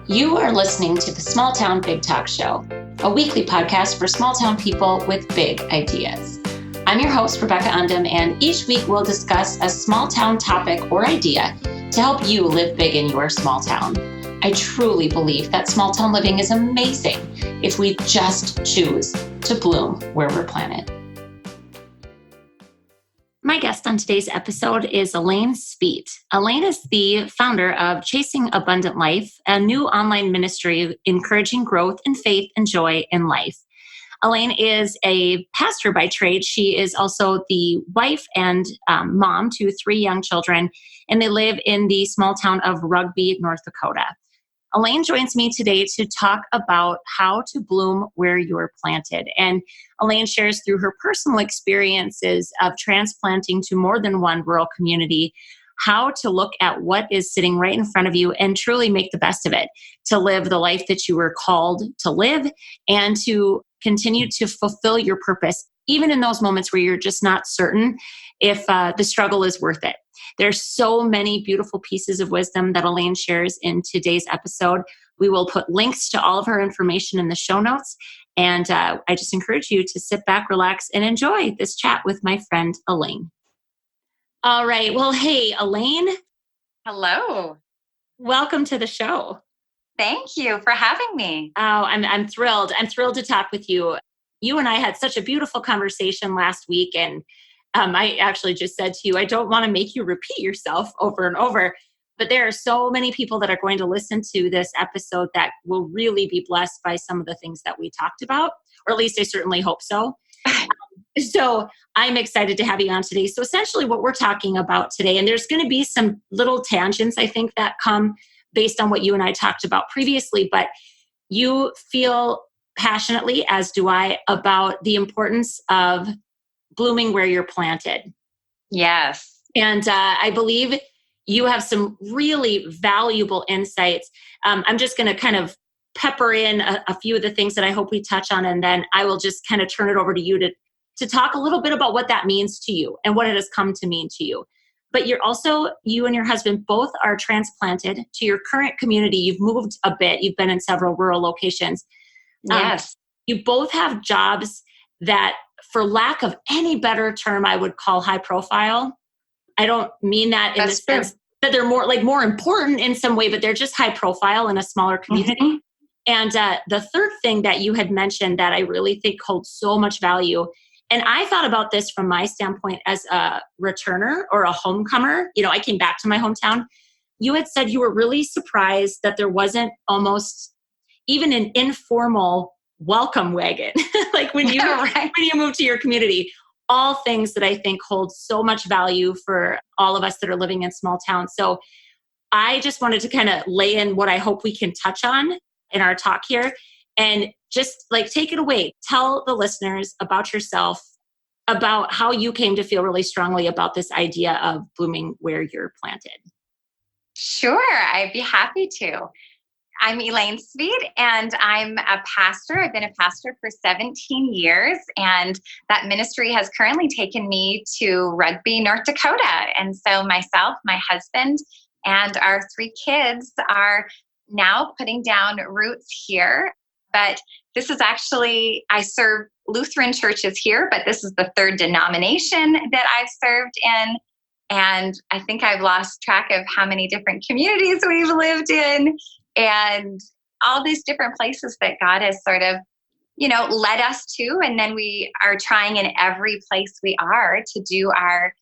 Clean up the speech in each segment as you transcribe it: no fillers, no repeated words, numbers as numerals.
You are listening to the Small Town Big Talk Show, a weekly podcast for small town people with big ideas. I'm your host, Rebecca Undum, and each week we'll discuss a small town topic or idea to help you live big in your small town. I truly believe that small town living is amazing if we just choose to bloom where we're planted. My guest on today's episode is Elaine Sveet. Elaine is the founder of Chasing Abundant Life, a new online ministry encouraging growth in faith and joy in life. Elaine is a pastor by trade. She is also the wife and mom to 3 young children, and they live in the small town of Rugby, North Dakota. Elaine joins me today to talk about how to bloom where you're planted. And Elaine shares through her personal experiences of transplanting to more than one rural community, how to look at what is sitting right in front of you and truly make the best of it, to live the life that you were called to live and to continue to fulfill your purpose, even in those moments where you're just not certain if the struggle is worth it. There's so many beautiful pieces of wisdom that Elaine shares in today's episode. We will put links to all of her information in the show notes. And I just encourage you to sit back, relax, and enjoy this chat with my friend, Elaine. All right. Well, hey, Elaine. Hello. Welcome to the show. Thank you for having me. Oh, I'm thrilled. I'm thrilled to talk with you. You and I had such a beautiful conversation last week, and I actually just said to you, I don't want to make you repeat yourself over and over, but there are so many people that are going to listen to this episode that will really be blessed by some of the things that we talked about, or at least I certainly hope so. So I'm excited to have you on today. So essentially what we're talking about today, and there's going to be some little tangents, I think, that come based on what you and I talked about previously, but you feel passionately, as do I, about the importance of blooming where you're planted. Yes. And I believe you have some really valuable insights. I'm just going to kind of pepper in a few of the things that I hope we touch on, and then I will just kind of turn it over to you to talk a little bit about what that means to you and what it has come to mean to you. But you and your husband both are transplanted to your current community. You've moved a bit. You've been in several rural locations. Yes. You both have jobs that, for lack of any better term, I would call high profile. I don't mean that in the sense that they're more important in some way, but they're just high profile in a smaller community. Mm-hmm. And the third thing that you had mentioned that I really think holds so much value, and I thought about this from my standpoint as a returner or a homecomer. I came back to my hometown. You had said you were really surprised that there wasn't almost even an informal welcome wagon, like when you move to your community. All things that I think hold so much value for all of us that are living in small towns. So I just wanted to kind of lay in what I hope we can touch on in our talk here, and just take it away. Tell the listeners about yourself, about how you came to feel really strongly about this idea of blooming where you're planted. Sure, I'd be happy to. I'm Elaine Sveet, and I'm a pastor. I've been a pastor for 17 years, and that ministry has currently taken me to Rugby, North Dakota. And so myself, my husband, and our 3 kids are now putting down roots here. But this is actually, I serve Lutheran churches here, but this is the 3rd denomination that I've served in. And I think I've lost track of how many different communities we've lived in, and all these different places that God has sort of, led us to. And then we are trying in every place we are to do our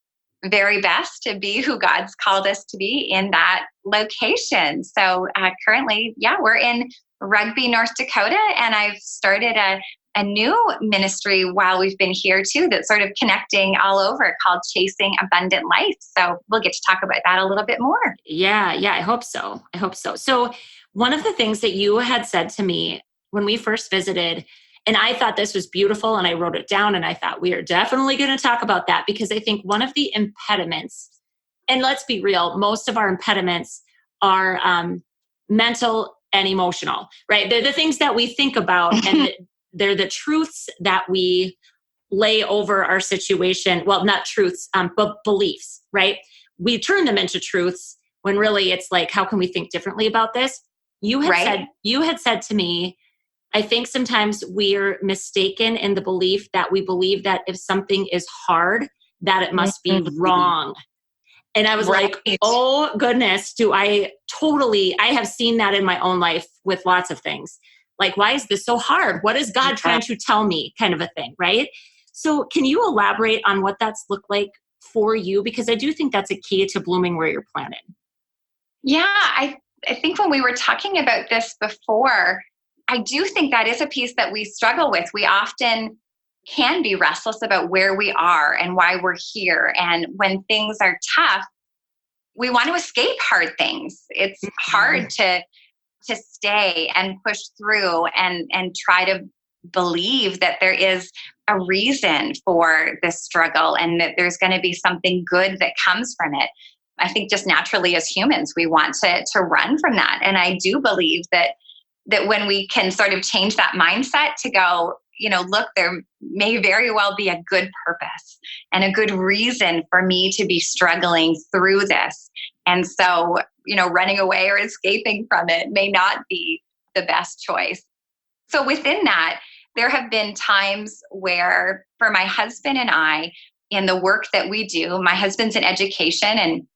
very best to be who God's called us to be in that location. So currently, we're in Rugby, North Dakota, and I've started a new ministry while we've been here too, that's sort of connecting all over, called Chasing Abundant Life. So we'll get to talk about that a little bit more. Yeah, I hope so. So one of the things that you had said to me when we first visited, and I thought this was beautiful, and I wrote it down, and I thought we are definitely going to talk about that, because I think one of the impediments, and let's be real, most of our impediments are mental and emotional, right? They're the things that we think about, and they're the truths that we lay over our situation. Well, not truths, but beliefs, right? We turn them into truths when really it's like, how can we think differently about this? right? You had said to me, I think sometimes we're mistaken in the belief that we believe that if something is hard, that it must be wrong. And I was like, oh goodness, I have seen that in my own life with lots of things. Like, why is this so hard? What is God trying to tell me, kind of a thing, right? So can you elaborate on what that's looked like for you? Because I do think that's a key to blooming where you're planted. Yeah, I think when we were talking about this before, I do think that is a piece that we struggle with. We often can be restless about where we are and why we're here. And when things are tough, we want to escape hard things. It's hard to stay and push through and try to believe that there is a reason for this struggle and that there's going to be something good that comes from it. I think just naturally as humans, we want to run from that. And I do believe that when we can sort of change that mindset to go, look, there may very well be a good purpose and a good reason for me to be struggling through this. And so, running away or escaping from it may not be the best choice. So within that, there have been times where for my husband and I, in the work that we do, my husband's in education and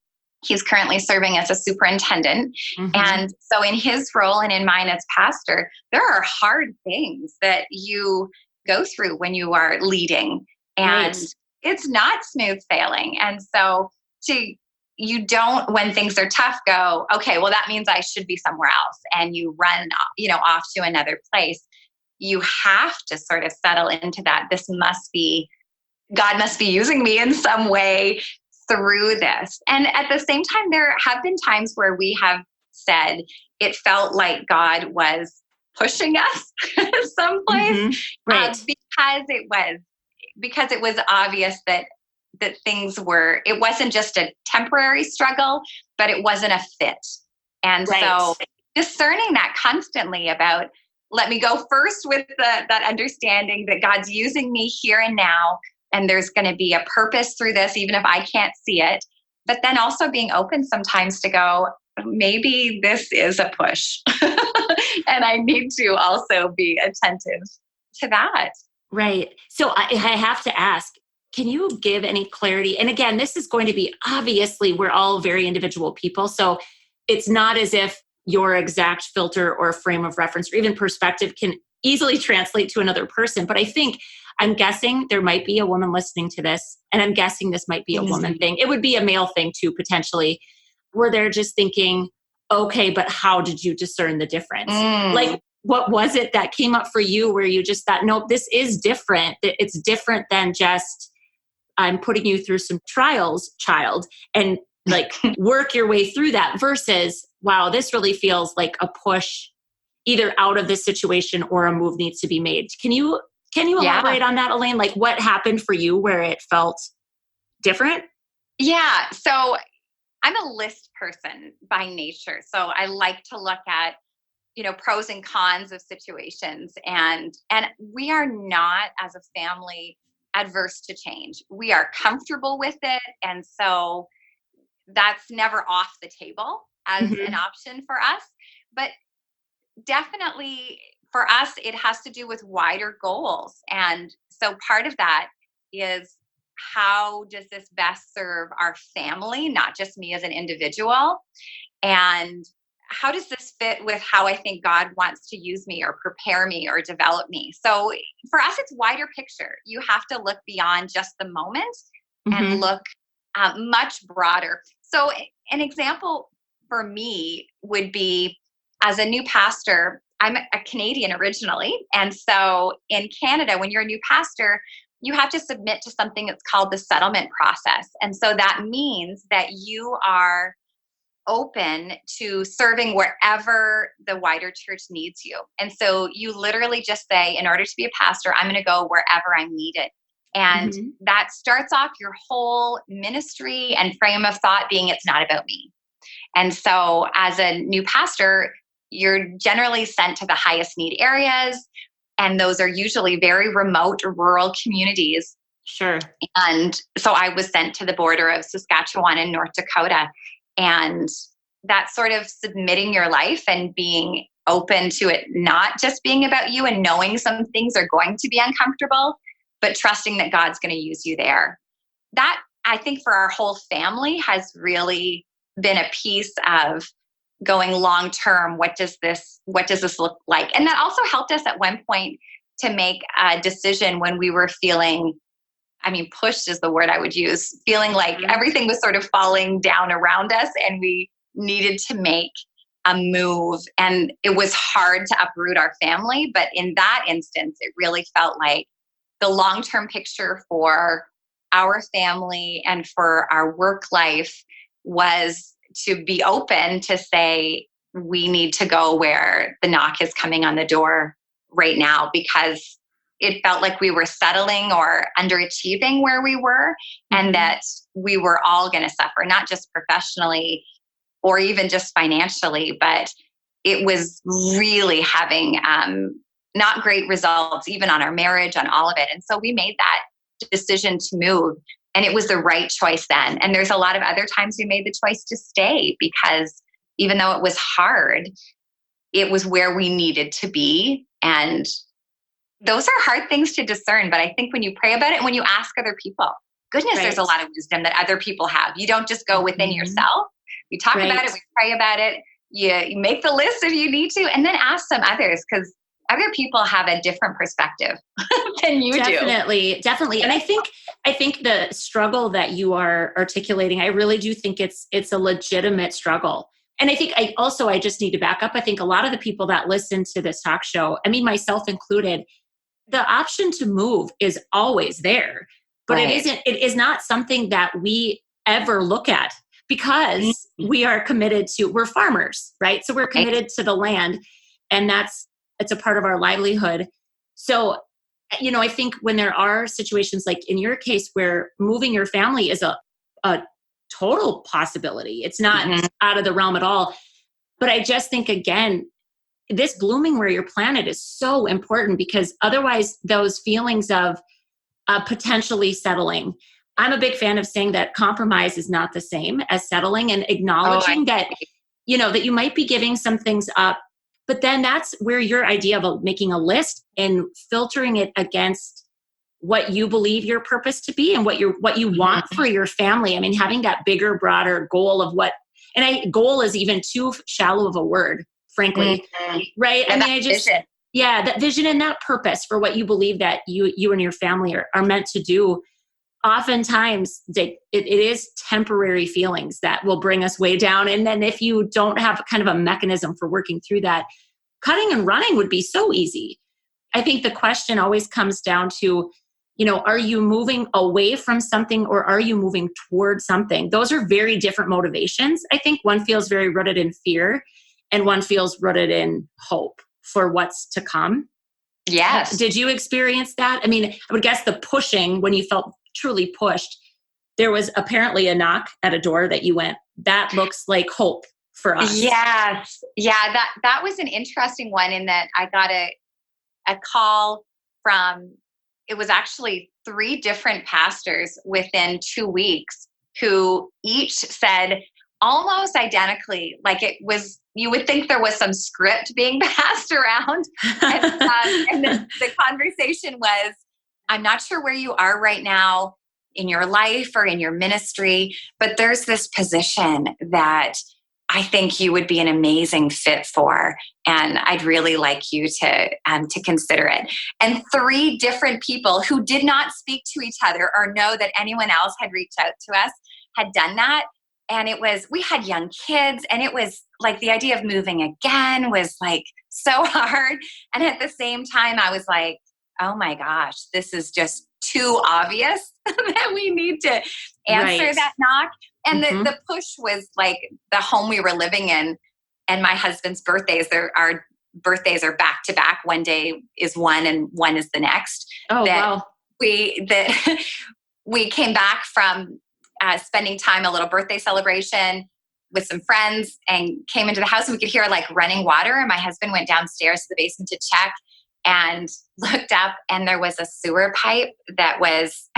he's currently serving as a superintendent. Mm-hmm. And so in his role and in mine as pastor, there are hard things that you go through when you are leading. And it's not smooth sailing. And so you don't, when things are tough, go, okay, well, that means I should be somewhere else. And you run, off to another place. You have to sort of settle into that. God must be using me in some way through this. And at the same time, there have been times where we have said it felt like God was pushing us someplace, because it was obvious that things were, it wasn't just a temporary struggle, but it wasn't a fit. And so discerning that constantly about, let me go first with that understanding that God's using me here and now, and there's going to be a purpose through this, even if I can't see it. But then also being open sometimes to go, maybe this is a push. And I need to also be attentive to that. Right. So I have to ask, can you give any clarity? And again, this is going to be, obviously, we're all very individual people. So it's not as if your exact filter or frame of reference or even perspective can easily translate to another person. But I'm guessing there might be a woman listening to this, and I'm guessing this might be a woman thing. It would be a male thing too, potentially, where they're just thinking, okay, but how did you discern the difference? Like, what was it that came up for you where you just thought, nope, this is different. It's different than just, I'm putting you through some trials, child, and like work your way through that versus, wow, this really feels like a push either out of this situation or a move needs to be made. Can you elaborate on that, Elaine? Like, what happened for you where it felt different? Yeah. So I'm a list person by nature. So I like to look at, pros and cons of situations. And we are not, as a family, adverse to change. We are comfortable with it. And so that's never off the table as an option for us. But definitely for us, it has to do with wider goals. And so part of that is, how does this best serve our family, not just me as an individual? And how does this fit with how I think God wants to use me or prepare me or develop me? So for us, it's wider picture. You have to look beyond just the moment and look much broader. So an example for me would be, as a new pastor, I'm a Canadian originally. And so in Canada, when you're a new pastor, you have to submit to something that's called the settlement process. And so that means that you are open to serving wherever the wider church needs you. And so you literally just say, in order to be a pastor, I'm going to go wherever I'm needed. And that starts off your whole ministry and frame of thought being, it's not about me. And so as a new pastor, you're generally sent to the highest need areas. And those are usually very remote rural communities. Sure. And so I was sent to the border of Saskatchewan and North Dakota. And that sort of submitting your life and being open to it not just being about you and knowing some things are going to be uncomfortable, but trusting that God's going to use you there. That, I think, for our whole family has really been a piece of going long term. What does this look like? And that also helped us at one point to make a decision when we were feeling, pushed is the word I would use, feeling like everything was sort of falling down around us and we needed to make a move. And it was hard to uproot our family. But in that instance, it really felt like the long-term picture for our family and for our work life was to be open to say, we need to go where the knock is coming on the door right now, because it felt like we were settling or underachieving where we were, and that we were all going to suffer, not just professionally or even just financially, but it was really having not great results, even on our marriage, on all of it. And so we made that decision to move, and it was the right choice then. And there's a lot of other times we made the choice to stay, because even though it was hard, it was where we needed to be. And those are hard things to discern. But I think when you pray about it and when you ask other people, goodness, Right. there's a lot of wisdom that other people have. You don't just go within yourself. We talk Right. about it, we pray about it. You make the list if you need to, and then ask some others, because other people have a different perspective than you do. Definitely. And I think the struggle that you are articulating, I really do think it's a legitimate struggle. And I think I just need to back up. I think a lot of the people that listen to this talk show, myself included, the option to move is always there, but Right. it is not something that we ever look at, because we are committed to, we're farmers, right? So we're committed to the land, and it's a part of our livelihood. So, I think when there are situations like in your case where moving your family is a total possibility, it's not out of the realm at all. But I just think, again, this blooming where you're planted is so important, because otherwise those feelings of potentially settling, I'm a big fan of saying that compromise is not the same as settling, and acknowledging that you might be giving some things up. But then that's where your idea of making a list and filtering it against what you believe your purpose to be and what you want for your family. Having that bigger, broader goal of goal is even too shallow of a word, frankly, right? And vision. That vision and that purpose for what you believe that you and your family are meant to do. Oftentimes it is temporary feelings that will bring us way down. And then if you don't have kind of a mechanism for working through that, cutting and running would be so easy. I think the question always comes down to, are you moving away from something, or are you moving toward something? Those are very different motivations. I think one feels very rooted in fear, and one feels rooted in hope for what's to come. Yes. Did you experience that? I would guess the pushing, when you felt truly pushed, there was apparently a knock at a door that you went, that looks like hope for us. Yes. Yeah. That was an interesting one, in that I got a call from, it was actually 3 different pastors within 2 weeks, who each said almost identically, like it was, you would think there was some script being passed around. And the conversation was, I'm not sure where you are right now in your life or in your ministry, but there's this position that I think you would be an amazing fit for, and I'd really like you to consider it. And 3 different people who did not speak to each other or know that anyone else had reached out to us had done that. And we had young kids, and it was like the idea of moving again was like so hard. And at the same time, I was like, oh my gosh, this is just too obvious that we need to answer that knock. And the push was like the home we were living in, and my husband's birthdays, our birthdays are back to back. One day is one and one is the next. Oh, wow. We came back from spending time, a little birthday celebration with some friends, and came into the house, and we could hear like running water. And my husband went downstairs to the basement to check, and looked up, and there was a sewer pipe that was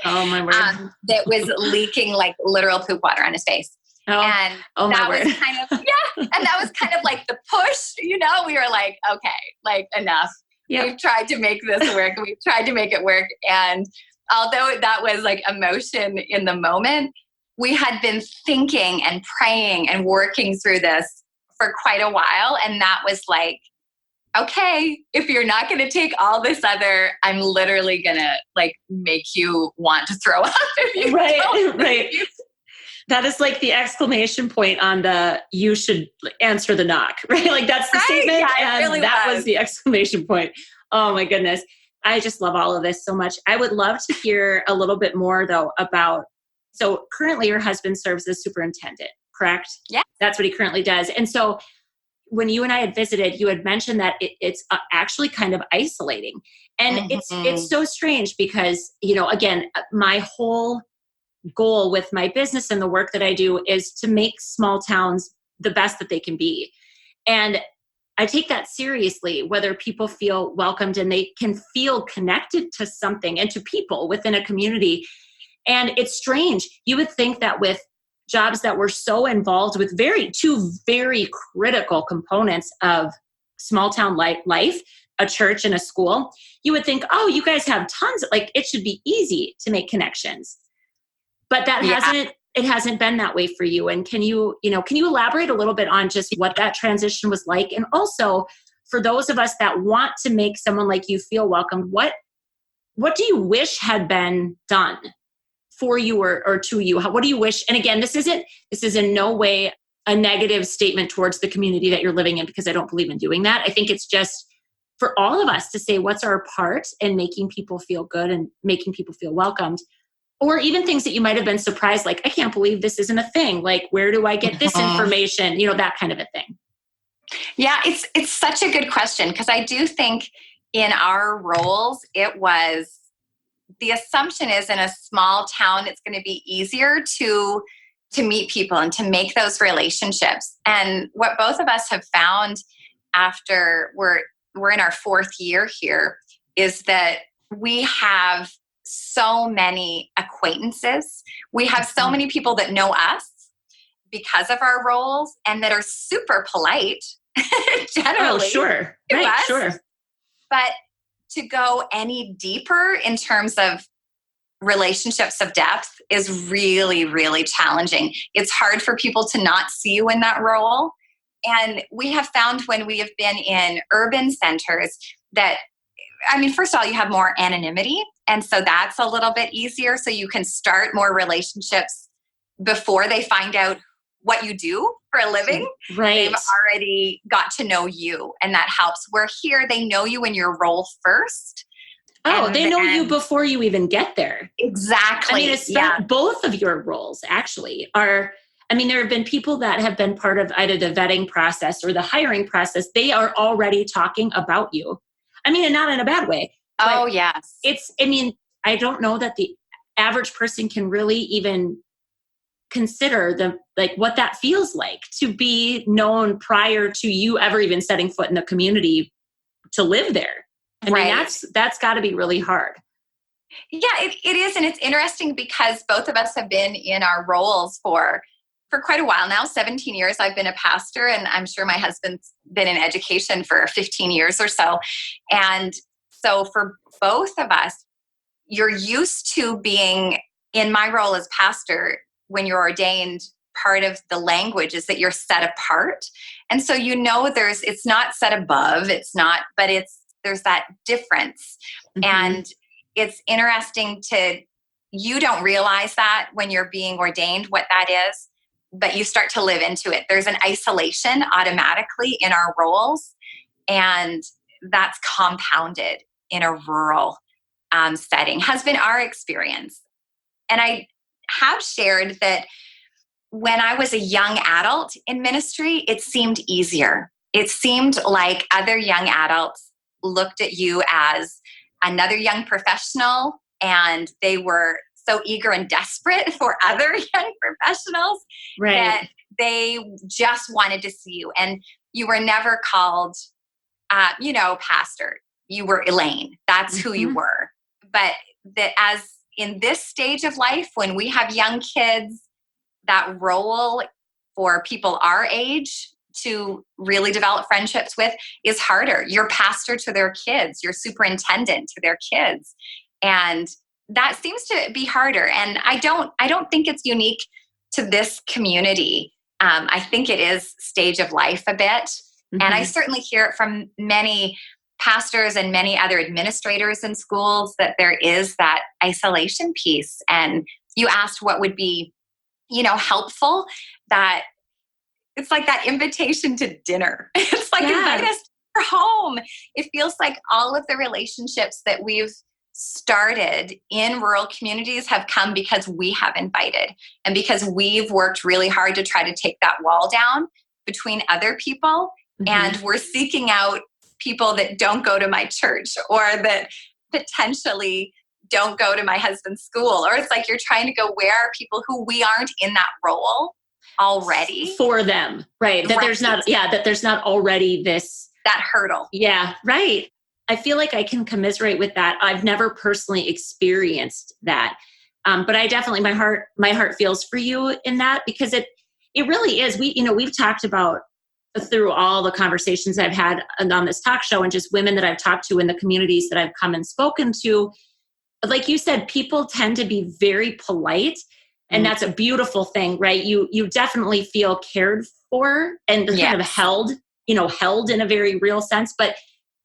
oh my word, that was leaking like literal poop water on his face. Oh, And oh my that word. was kind of, and that was kind of like the push, we were like, okay, like enough. Yep. We've tried to make this work. We've tried to make it work. And although that was like emotion in the moment, we had been thinking and praying and working through this for quite a while. And that was like, okay, if you're not going to take all this other, I'm literally going to like make you want to throw up if you don't. Right. That is like the exclamation point on the, you should answer the knock, right? Like that's the statement. Yeah, and really that was the exclamation point. Oh my goodness. I just love all of this so much. I would love to hear a little bit more though about, so currently your husband serves as superintendent, correct? Yeah. That's what he currently does. And so when you and I had visited, you had mentioned that it's actually kind of isolating. And it's so strange because, again, my whole goal with my business and the work that I do is to make small towns the best that they can be. And I take that seriously, whether people feel welcomed and they can feel connected to something and to people within a community. And it's strange. You would think that with jobs that were so involved with two very critical components of small town life, a church and a school, you would think, oh, you guys have tons, like it should be easy to make connections. But that hasn't been that way for you. And can you elaborate a little bit on just what that transition was like? And also for those of us that want to make someone like you feel welcome, what do you wish had been done for you or to you? What do you wish? And again, this is in no way a negative statement towards the community that you're living in, because I don't believe in doing that. I think it's just for all of us to say what's our part in making people feel good and making people feel welcomed. Or even things that you might have been surprised, like, I can't believe this isn't a thing. Like, where do I get this information? That kind of a thing. Yeah, it's such a good question, because I do think in our roles, the assumption is in a small town, it's going to be easier to meet people and to make those relationships. And what both of us have found after we're in our fourth year here is that we have so many acquaintances. We have so many people that know us because of our roles and that are super polite generally. Oh, sure. Right, us. Sure. But to go any deeper in terms of relationships of depth is really, really challenging. It's hard for people to not see you in that role. And we have found when we have been in urban centers that, first of all, you have more anonymity. And so that's a little bit easier. So you can start more relationships before they find out what you do for a living. Right. They've already got to know you, and that helps. Where here, they know you in your role first. Oh, they know you before you even get there. Exactly. Both of your roles actually are, there have been people that have been part of either the vetting process or the hiring process. They are already talking about you. And not in a bad way. Oh, yes. I don't know that the average person can really even consider what that feels like to be known prior to you ever even setting foot in the community to live there. That's got to be really hard. Yeah, it is. And it's interesting because both of us have been in our roles for quite a while now, 17 years. I've been a pastor, and I'm sure my husband's been in education for 15 years or so. And so for both of us, you're used to being in my role as pastor. When you're ordained, part of the language is that you're set apart. And so, it's not set above, there's that difference. Mm-hmm. And it's interesting you don't realize that when you're being ordained, what that is, but you start to live into it. There's an isolation automatically in our roles, and that's compounded in a rural setting, has been our experience. And I have shared that when I was a young adult in ministry, it seemed easier. It seemed like other young adults looked at you as another young professional, and they were so eager and desperate for other young professionals that they just wanted to see you. And you were never called, pastor. You were Elaine. That's who you were. But that as in this stage of life, when we have young kids, that role for people our age to really develop friendships with is harder. Your pastor to their kids, your superintendent to their kids. And that seems to be harder. And I don't think it's unique to this community. I think it is stage of life a bit. Mm-hmm. And I certainly hear it from many pastors and many other administrators in schools that there is that isolation piece. And you asked what would be, helpful, that it's like that invitation to dinner. It's like, invite us to your home. It feels like all of the relationships that we've started in rural communities have come because we have invited and because we've worked really hard to try to take that wall down between other people. Mm-hmm. And we're seeking out people that don't go to my church or that potentially don't go to my husband's school. Or it's like you're trying to go, where are people who we aren't in that role already for them, right? That there's not already that hurdle. Yeah, right. I feel like I can commiserate with that. I've never personally experienced that, but I definitely my heart feels for you in that, because it really is. We've talked about through all the conversations I've had on this talk show and just women that I've talked to in the communities that I've come and spoken to. Like you said, people tend to be very polite. And that's a beautiful thing, right? You definitely feel cared for and kind of held in a very real sense. But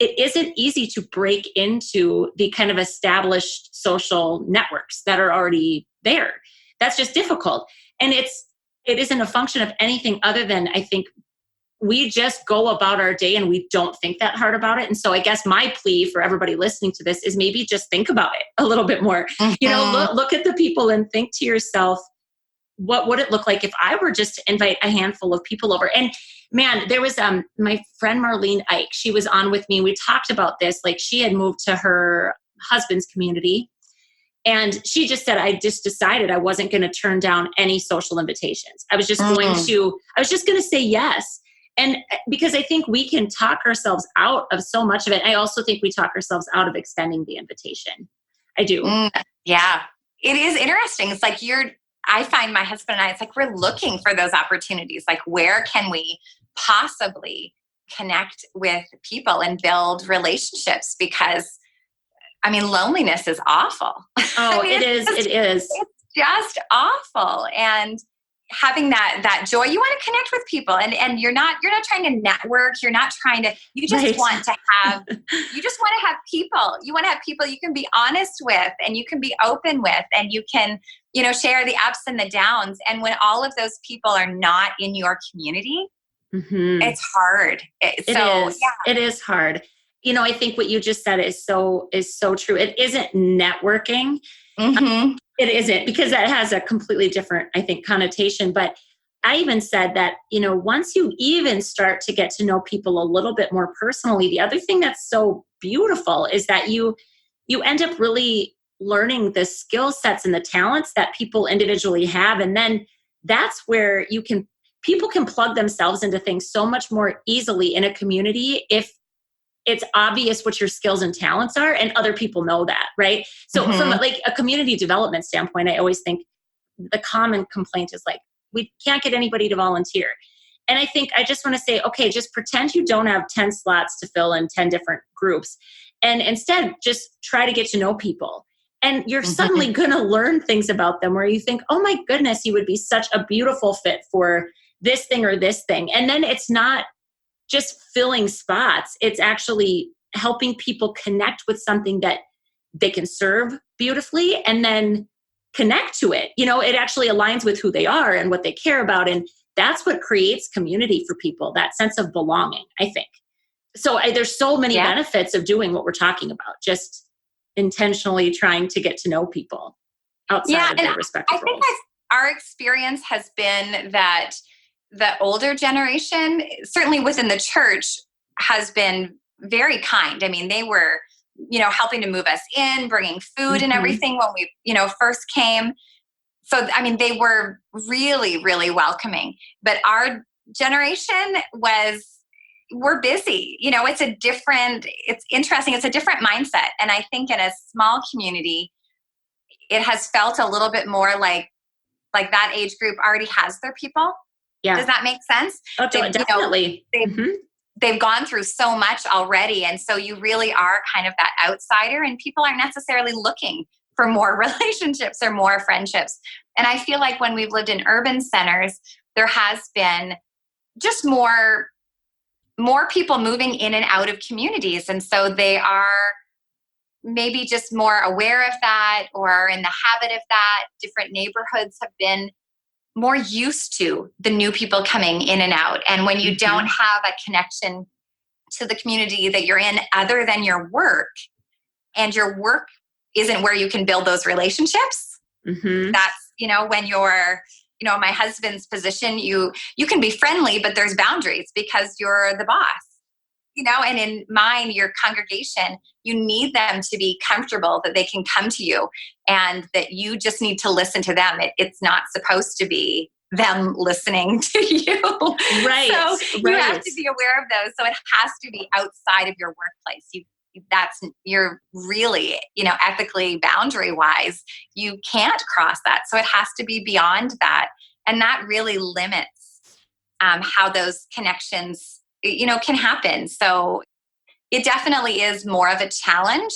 it isn't easy to break into the kind of established social networks that are already there. That's just difficult. And it isn't a function of anything other than, I think, we just go about our day and we don't think that hard about it. And so I guess my plea for everybody listening to this is maybe just think about it a little bit more. Mm-hmm. Look at the people and think to yourself, what would it look like if I were just to invite a handful of people over? And man, there was my friend Marlene Ike. She was on with me. We talked about this. Like, she had moved to her husband's community. And she just said, I just decided I wasn't going to turn down any social invitations. I was just going to say yes. And because I think we can talk ourselves out of so much of it. I also think we talk ourselves out of extending the invitation. I do. Yeah. It is interesting. It's like I find my husband and I, it's like we're looking for those opportunities. Like, where can we possibly connect with people and build relationships? Because, loneliness is awful. Oh, it is. It's just awful. And having that joy, you want to connect with people, and you're not trying to network. You just want to have people. You want to have people you can be honest with, and you can be open with, and you can, share the ups and the downs. And when all of those people are not in your community, it's hard. It is hard. I think what you just said is so true. It isn't networking. Mm-hmm. It isn't, because that has a completely different, I think, connotation. But I even said that, once you even start to get to know people a little bit more personally, the other thing that's so beautiful is that you end up really learning the skill sets and the talents that people individually have. And then that's where people can plug themselves into things so much more easily in a community if it's obvious what your skills and talents are, and other people know that, right? So from like a community development standpoint, I always think the common complaint is like, we can't get anybody to volunteer. And I think I just want to say, okay, just pretend you don't have 10 slots to fill in 10 different groups. And instead, just try to get to know people. And you're suddenly going to learn things about them where you think, oh my goodness, you would be such a beautiful fit for this thing or this thing. And then it's not just filling spots. It's actually helping people connect with something that they can serve beautifully and then connect to it. It actually aligns with who they are and what they care about. And that's what creates community for people, that sense of belonging, I think. So there's so many benefits of doing what we're talking about, just intentionally trying to get to know people outside of their respective roles. I think our experience has been that the older generation, certainly within the church, has been very kind. They were, helping to move us in, bringing food and everything when we, first came. So, they were really, really welcoming. But our generation we're busy. It's interesting. It's a different mindset. And I think in a small community, it has felt a little bit more like that age group already has their people. Yeah. Does that make sense? Oh, definitely. They've gone through so much already. And so you really are kind of that outsider, and people aren't necessarily looking for more relationships or more friendships. And I feel like when we've lived in urban centers, there has been just more people moving in and out of communities. And so they are maybe just more aware of that, or in the habit of that. Different neighborhoods have been more used to the new people coming in and out. And when you don't have a connection to the community that you're in other than your work, and your work isn't where you can build those relationships, that's, when you're, my husband's position, you can be friendly, but there's boundaries because you're the boss. And in mine, your congregation, you need them to be comfortable that they can come to you, and that you just need to listen to them. It's not supposed to be them listening to you. Right. So you have to be aware of those. So it has to be outside of your workplace. You're really, ethically, boundary wise, you can't cross that. So it has to be beyond that. And that really limits how those connections can happen. So it definitely is more of a challenge,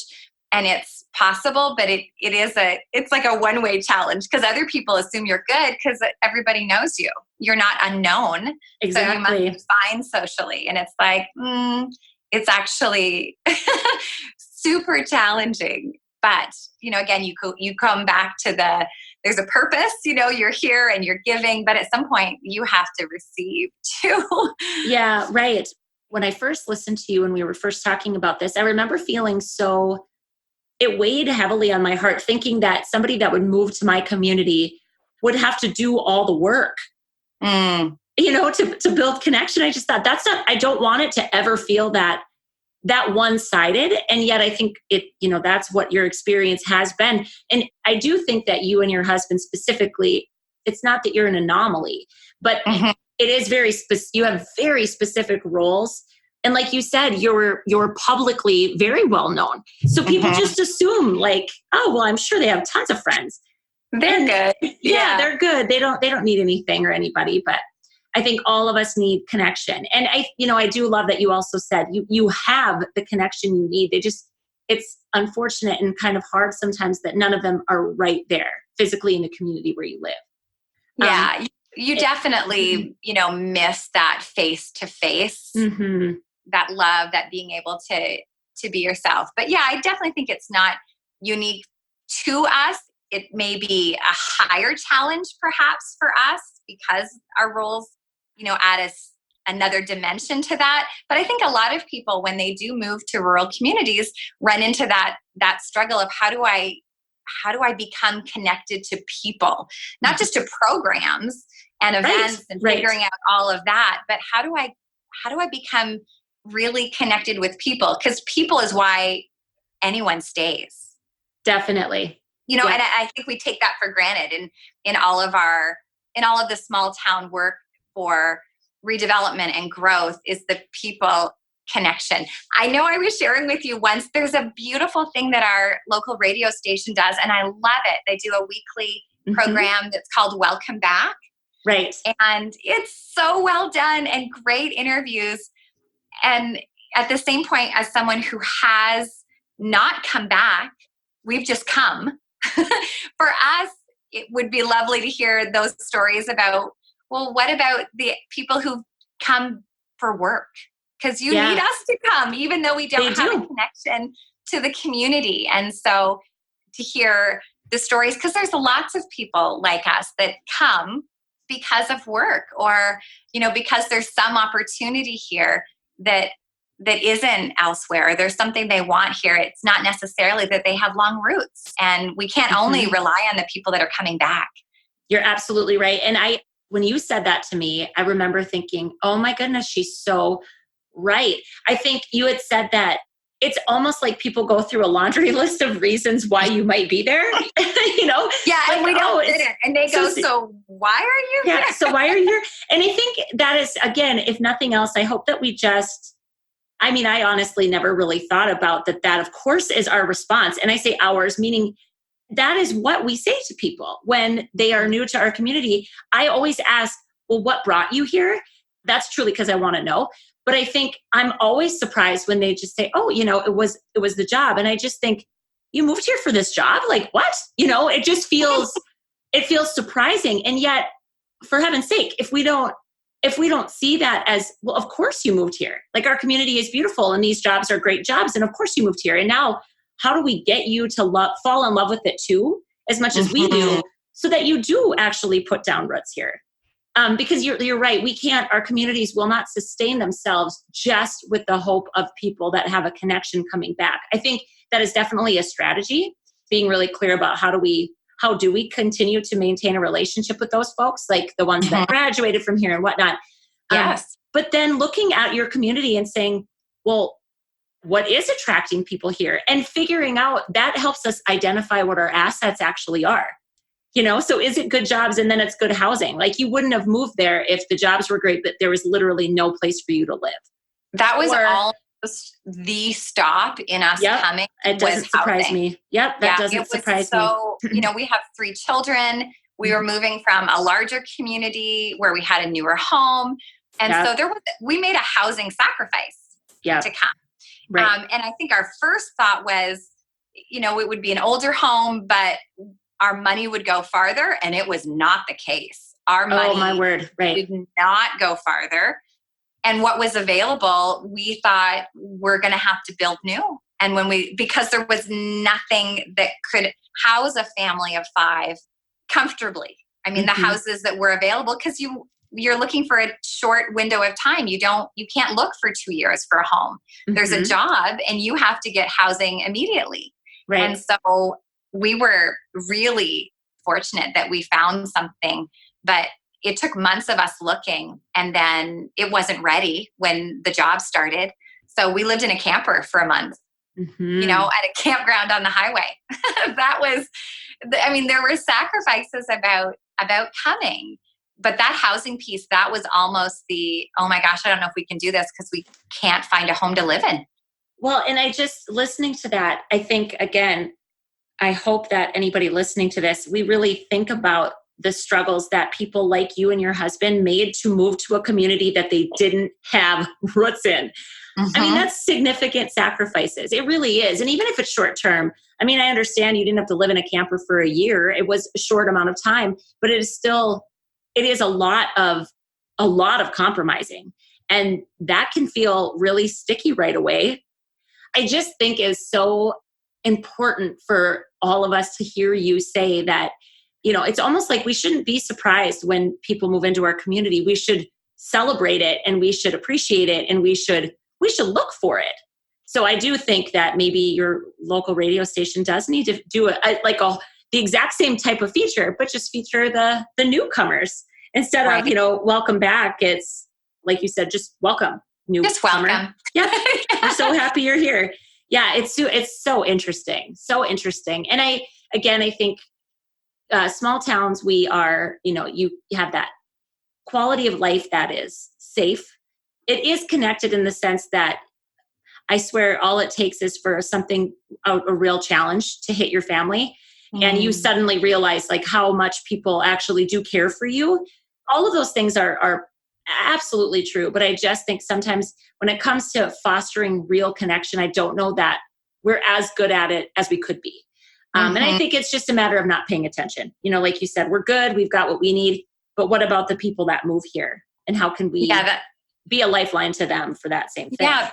and it's possible, but it's like a one-way challenge, because other people assume you're good because everybody knows you. You're not unknown. Exactly. So you must be fine socially. And it's like, it's actually super challenging. But, again, you come back to there's a purpose, you're here and you're giving, but at some point you have to receive too. Yeah, right. When I first listened to you and we were first talking about this, I remember feeling it weighed heavily on my heart, thinking that somebody that would move to my community would have to do all the work, to build connection. I just thought I don't want it to ever feel that one-sided. And yet I think that's what your experience has been. And I do think that you and your husband specifically, it's not that you're an anomaly, but it is you have very specific roles. And like you said, you're publicly very well known. So people just assume like, oh, well, I'm sure they have tons of friends. They're good. Yeah, they're good. They don't need anything or anybody, but I think all of us need connection. And I do love that you also said you have the connection you need. It's unfortunate and kind of hard sometimes that none of them are right there physically in the community where you live. Yeah, you definitely, miss that face-to-face, that love, that being able to be yourself. But yeah, I definitely think it's not unique to us. It may be a higher challenge perhaps for us because our roles, add another dimension to that. But I think a lot of people, when they do move to rural communities, run into that struggle of how do I become connected to people, not just to programs and events and figuring out all of that, but how do I become really connected with people? Because people is why anyone stays. Definitely. And I think we take that for granted in all of the small town work for redevelopment and growth is the people connection. I know I was sharing with you once, there's a beautiful thing that our local radio station does, and I love it. They do a weekly program that's called Welcome Back. Right. And it's so well done and great interviews. And at the same point, as someone who has not come back, we've just come. For us, it would be lovely to hear those stories about, well, what about the people who've come for work? Because you need us to come, even though we don't have a connection to the community. And so to hear the stories, because there's lots of people like us that come because of work, or, because there's some opportunity here that isn't elsewhere. There's something they want here. It's not necessarily that they have long roots, and we can't only rely on the people that are coming back. You're absolutely right. And when you said that to me, I remember thinking, oh my goodness, she's so right. I think you had said that it's almost like people go through a laundry list of reasons why you might be there, Yeah, like, and we don't fit it. And they go, so why are you here? Yeah, so why are you here? And I think that is, again, if nothing else, I hope that we I honestly never really thought about that of course is our response. And I say ours, meaning that is what we say to people when they are new to our community. I always ask, well, what brought you here? That's truly because I want to know. But I think I'm always surprised when they just say, oh, it was the job. And I just think, you moved here for this job? Like what? It just feels, it feels surprising. And yet, for heaven's sake, if we don't see that as, well, of course you moved here. Like our community is beautiful and these jobs are great jobs. And of course you moved here. And now how do we get you to fall in love with it too, as much as we do, so that you do actually put down roots here? Because you're right. Our communities will not sustain themselves just with the hope of people that have a connection coming back. I think that is definitely a strategy, being really clear about how do we continue to maintain a relationship with those folks, like the ones that graduated from here and whatnot. Yes. But then looking at your community and saying, well, what is attracting people here? And figuring out, that helps us identify what our assets actually are. So is it good jobs and then it's good housing? Like you wouldn't have moved there if the jobs were great, but there was literally no place for you to live. That was almost the stop in us coming. It doesn't surprise me. Yep, that doesn't surprise me. So, we have 3 children. We were moving from a larger community where we had a newer home. And so we made a housing sacrifice to come. Right. And I think our first thought was, it would be an older home, but our money would go farther, and it was not the case. Our money my word. Right. did not go farther. And what was available, we thought we're going to have to build new. And because there was nothing that could house a family of 5 comfortably. I mean, the houses that were available, because you're looking for a short window of time. You can't look for 2 years for a home. There's a job and you have to get housing immediately. Right. And so we were really fortunate that we found something, but it took months of us looking, and then it wasn't ready when the job started. So we lived in a camper for a month, at a campground on the highway. There were sacrifices about coming, but that housing piece, that was almost oh my gosh, I don't know if we can do this because we can't find a home to live in. Well, and listening to that, I think, again, I hope that anybody listening to this, we really think about the struggles that people like you and your husband made to move to a community that they didn't have roots in. I mean, that's significant sacrifices. It really is. And even if it's short term, I understand you didn't have to live in a camper for a year. It was a short amount of time, but it is a lot of compromising. And that can feel really sticky right away. I just think is so important for all of us to hear you say that, it's almost like we shouldn't be surprised when people move into our community. We should celebrate it and we should appreciate it and we should look for it. So I do think that maybe your local radio station does need to do the exact same type of feature, but just feature the newcomers instead of, welcome back. It's like you said, just welcome. Just welcome. Yeah. We're so happy you're here. Yeah. It's so interesting. So interesting. And I think small towns, we are, you have that quality of life that is safe. It is connected in the sense that I swear all it takes is for something, a real challenge to hit your family. And you suddenly realize like how much people actually do care for you. All of those things are absolutely true. But I just think sometimes when it comes to fostering real connection, I don't know that we're as good at it as we could be. And I think it's just a matter of not paying attention. Like you said, we're good. We've got what we need. But what about the people that move here? And how can we be a lifeline to them for that same thing? Yeah,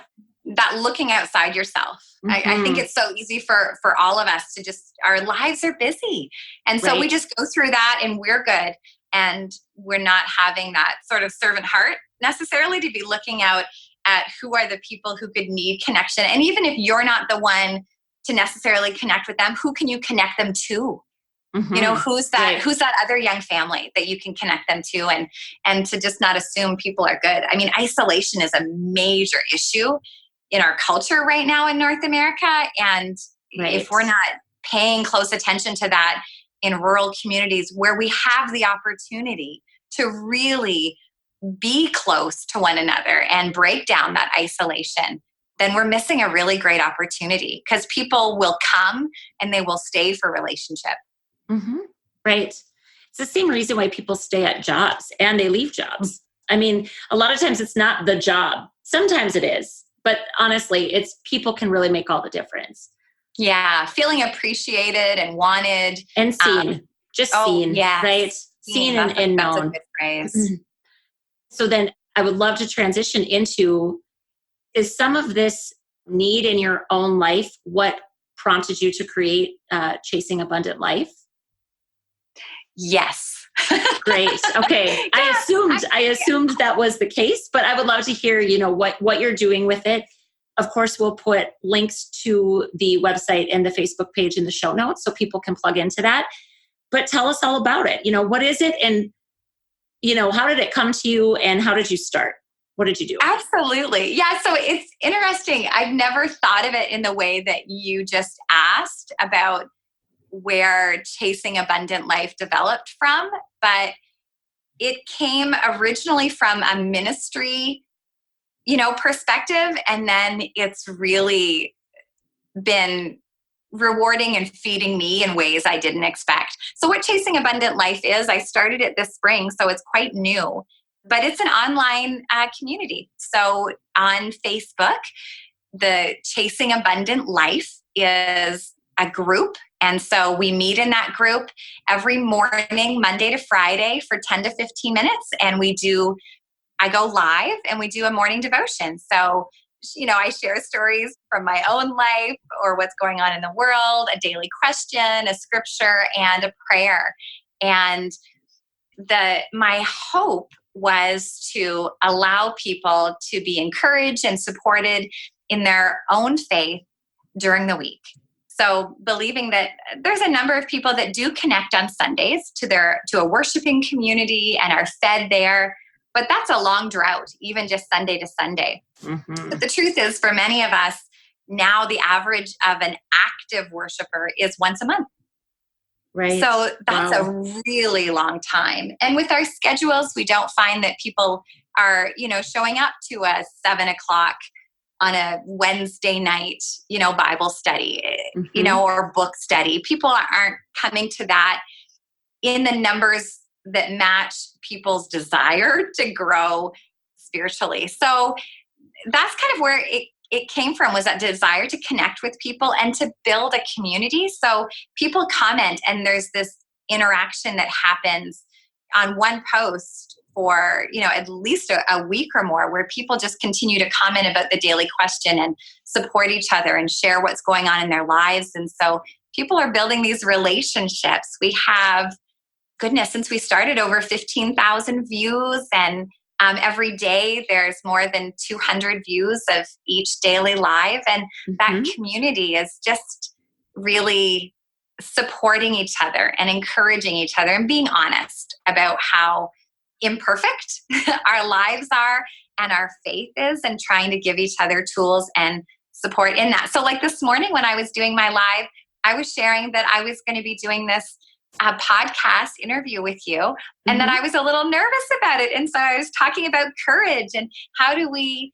that looking outside yourself. I think it's so easy for all of us to our lives are busy. And so we just go through that and we're good. And we're not having that sort of servant heart necessarily to be looking out at who are the people who could need connection. And even if you're not the one to necessarily connect with them, who can you connect them to? Who's that other young family that you can connect them to, and to just not assume people are good. I mean, isolation is a major issue in our culture right now in North America. And if we're not paying close attention to that in rural communities where we have the opportunity to really be close to one another and break down that isolation, then we're missing a really great opportunity, because people will come and they will stay for relationship. Right. It's the same reason why people stay at jobs and they leave jobs. I mean, a lot of times it's not the job. Sometimes it is, but honestly, it's people can really make all the difference. Yeah, feeling appreciated and wanted. And seen, seen, yes. right? Seen and That's known. a good phrase. So then I would love to transition into, is some of this need in your own life what prompted you to create Chasing Abundant Life? Yes. Great. Okay. I assumed that was the case, but I would love to hear, what you're doing with it. Of course, we'll put links to the website and the Facebook page in the show notes so people can plug into that. But tell us all about it. What is it? And, how did it come to you and how did you start? What did you do? Absolutely. Yeah. So it's interesting. I've never thought of it in the way that you just asked about where Chasing Abundant Life developed from, but it came originally from a ministry, perspective. And then it's really been rewarding and feeding me in ways I didn't expect. So what Chasing Abundant Life is, I started it this spring, so it's quite new, but it's an online community. So on Facebook, the Chasing Abundant Life is a group. And so we meet in that group every morning, Monday to Friday for 10 to 15 minutes. And I go live and we do a morning devotion. So, I share stories from my own life or what's going on in the world, a daily question, a scripture, and a prayer. And my hope was to allow people to be encouraged and supported in their own faith during the week. So believing that there's a number of people that do connect on Sundays to a worshiping community and are fed there, but that's a long drought, even just Sunday to Sunday. Mm-hmm. But the truth is, for many of us, now the average of an active worshiper is once a month. Right. So that's a really long time. And with our schedules, we don't find that people are, showing up to a 7:00 on a Wednesday night, Bible study, mm-hmm. Or book study. People aren't coming to that in the numbers that match people's desire to grow spiritually. So that's kind of where it came from, was that desire to connect with people and to build a community. So people comment and there's this interaction that happens on one post for, at least a week or more, where people just continue to comment about the daily question and support each other and share what's going on in their lives. And so people are building these relationships. We have, since we started, over 15,000 views, and every day there's more than 200 views of each daily live. And that community is just really supporting each other and encouraging each other and being honest about how imperfect our lives are and our faith is, and trying to give each other tools and support in that. So like this morning when I was doing my live, I was sharing that I was going to be doing this podcast interview with you, and that I was a little nervous about it. And so I was talking about courage and how do we,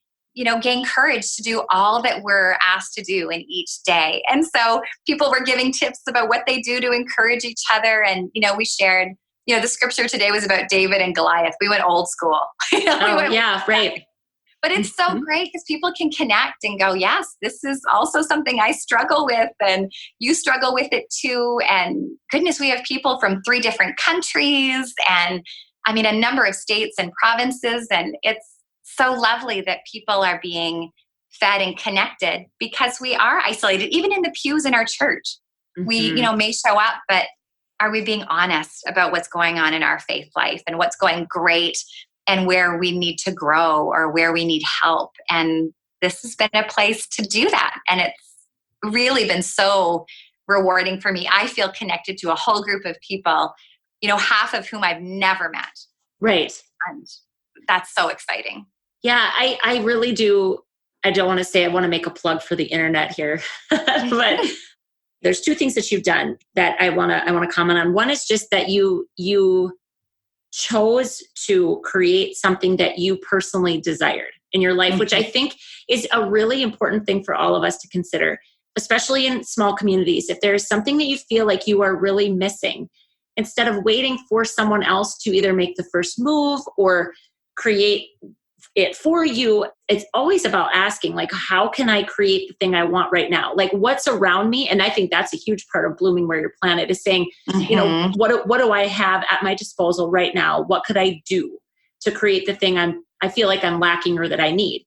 gain courage to do all that we're asked to do in each day. And so people were giving tips about what they do to encourage each other. And, we shared, the scripture today was about David and Goliath. We went old school. Right. But it's so great because people can connect and go, yes, this is also something I struggle with, and you struggle with it too. And goodness, we have people from 3 different countries and a number of states and provinces. And it's so lovely that people are being fed and connected, because we are isolated, even in the pews in our church. We, may show up, but are we being honest about what's going on in our faith life and what's going great and where we need to grow or where we need help? And this has been a place to do that. And it's really been so rewarding for me. I feel connected to a whole group of people, half of whom I've never met. Right. And that's so exciting. Yeah, I really do. I don't want to say I want to make a plug for the internet here, but there's 2 things that you've done that I want to comment on. One is just that you chose to create something that you personally desired in your life, which I think is a really important thing for all of us to consider, especially in small communities. If there's something that you feel like you are really missing, instead of waiting for someone else to either make the first move or create it for you, it's always about asking, like, how can I create the thing I want right now? Like, what's around me? And I think that's a huge part of blooming where you're planted, is saying, what do I have at my disposal right now? What could I do to create the thing I feel like I'm lacking or that I need?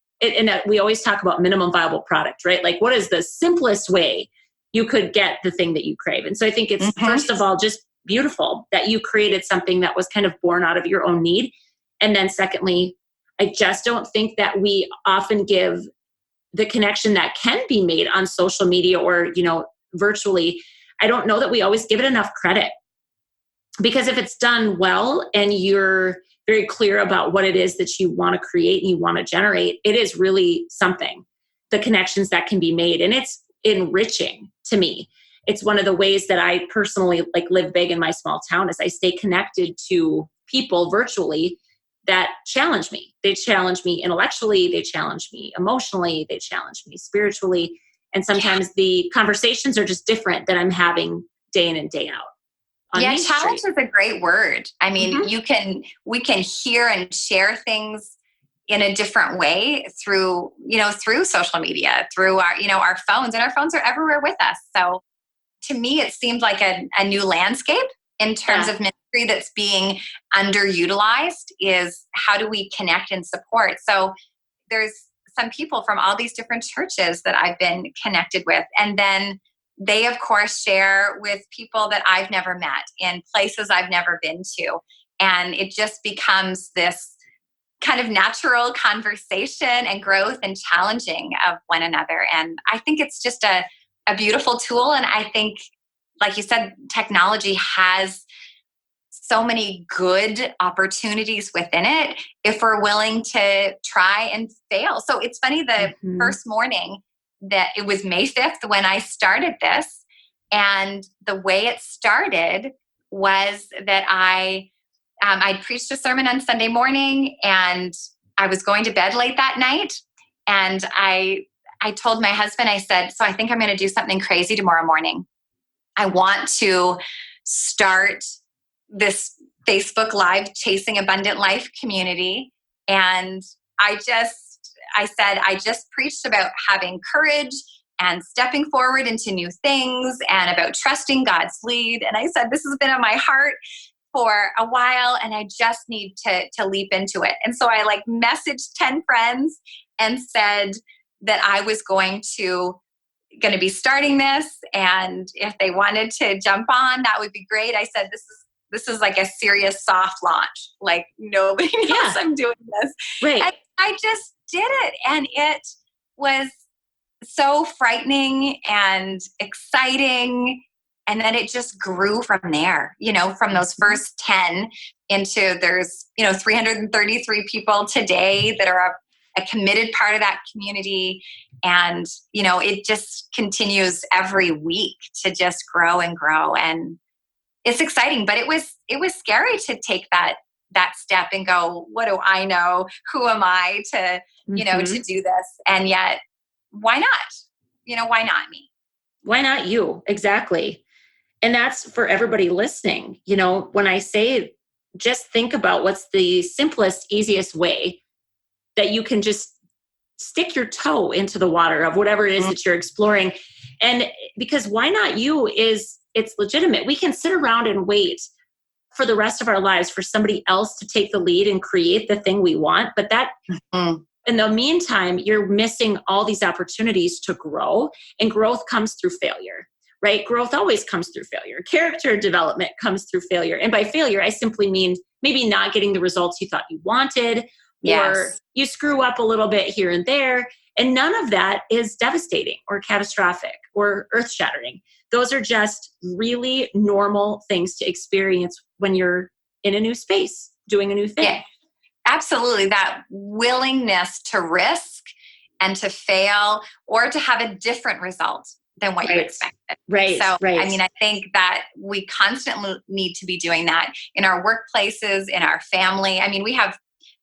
We always talk about minimum viable product, right? Like, what is the simplest way you could get the thing that you crave? And so I think it's first of all, just beautiful that you created something that was kind of born out of your own need. And then secondly, I just don't think that we often give the connection that can be made on social media or, virtually. I don't know that we always give it enough credit, because if it's done well and you're very clear about what it is that you want to create and you want to generate, it is really something, the connections that can be made. And it's enriching to me. It's one of the ways that I personally live big in my small town, is I stay connected to people virtually that challenge me. They challenge me intellectually, they challenge me emotionally, they challenge me spiritually. And sometimes the conversations are just different that I'm having day in and day out. Yeah, challenge is a great word. I mean, we can hear and share things in a different way through social media, through our phones, and our phones are everywhere with us. So to me, it seemed like a new landscape in terms of ministry that's being underutilized, is how do we connect and support? So there's some people from all these different churches that I've been connected with. And then they, of course, share with people that I've never met in places I've never been to. And it just becomes this kind of natural conversation and growth and challenging of one another. And I think it's just a beautiful tool. And I think, like you said, technology has so many good opportunities within it if we're willing to try and fail. So it's funny, the first morning that it was May 5th when I started this, and the way it started was that I preached a sermon on Sunday morning, and I was going to bed late that night. And I told my husband, I said, so I think I'm going to do something crazy tomorrow morning. I want to start this Facebook Live Chasing Abundant Life community. And I said, I just preached about having courage and stepping forward into new things and about trusting God's lead. And I said, this has been on my heart for a while, and I just need to leap into it. And so I messaged 10 friends and said that I was going to be starting this, and if they wanted to jump on, that would be great. I said, this is like a serious soft launch. Like, nobody knows I'm doing this. Right. And I just did it, and it was so frightening and exciting. And then it just grew from there, from those first 10 into there's, 333 people today that are a committed part of that community. And, it just continues every week to just grow and grow. And it's exciting, but it was scary to take that step and go, what do I know? Who am I to, to do this? And yet, why not? Why not me? Why not you? Exactly. And that's for everybody listening. When I say, just think about what's the simplest, easiest way that you can just stick your toe into the water of whatever it is that you're exploring. And because why not you it's legitimate. We can sit around and wait for the rest of our lives for somebody else to take the lead and create the thing we want. But that in the meantime, you're missing all these opportunities to grow, and growth comes through failure. Right? Growth always comes through failure. Character development comes through failure. And by failure, I simply mean maybe not getting the results you thought you wanted, or you screw up a little bit here and there. And none of that is devastating or catastrophic or earth-shattering. Those are just really normal things to experience when you're in a new space, doing a new thing. Yeah, absolutely. That willingness to risk and to fail, or to have a different result than what you expected. Right. So, right. I mean, I think that we constantly need to be doing that in our workplaces, in our family. I mean, we have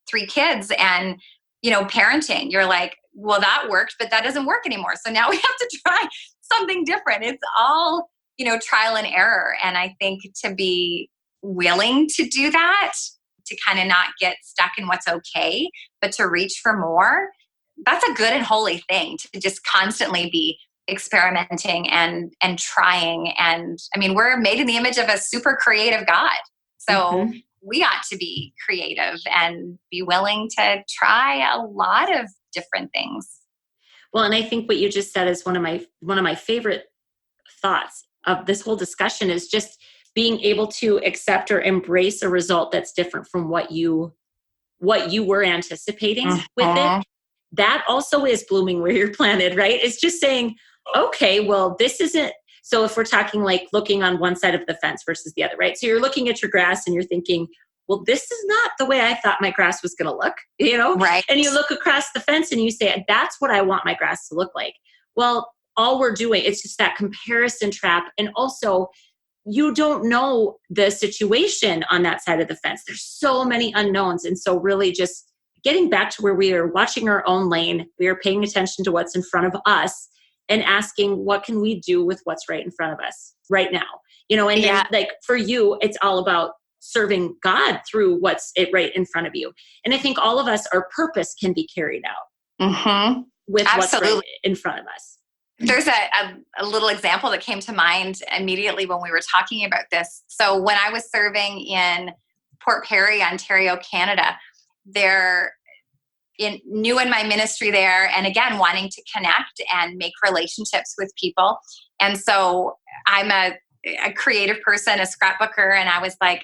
3 kids, and, parenting, you're like, well, that worked, but that doesn't work anymore. So now we have to try something different. It's all, trial and error. And I think to be willing to do that, to kind of not get stuck in what's okay, but to reach for more, that's a good and holy thing, to just constantly be experimenting and trying. And I mean, we're made in the image of a super creative God. So we ought to be creative and be willing to try a lot of different things. Well, and I think what you just said is one of my favorite thoughts of this whole discussion, is just being able to accept or embrace a result that's different from what you were anticipating with it. That also is blooming where you're planted, right? It's just saying, okay, well, this isn't. So if we're talking like looking on one side of the fence versus the other, right? So you're looking at your grass and you're thinking, well, this is not the way I thought my grass was going to look, Right. And you look across the fence and you say, that's what I want my grass to look like. Well, all we're doing, it's just that comparison trap. And also, you don't know the situation on that side of the fence. There's so many unknowns. And so really just getting back to where we are watching our own lane, we are paying attention to what's in front of us and asking, what can we do with what's right in front of us right now? And then like for you, it's all about serving God through what's right in front of you. And I think all of us, our purpose can be carried out with what's right in front of us. There's a little example that came to mind immediately when we were talking about this. So when I was serving in Port Perry, Ontario, Canada, new in my ministry there, and again, wanting to connect and make relationships with people. And so I'm a creative person, a scrapbooker, and I was like,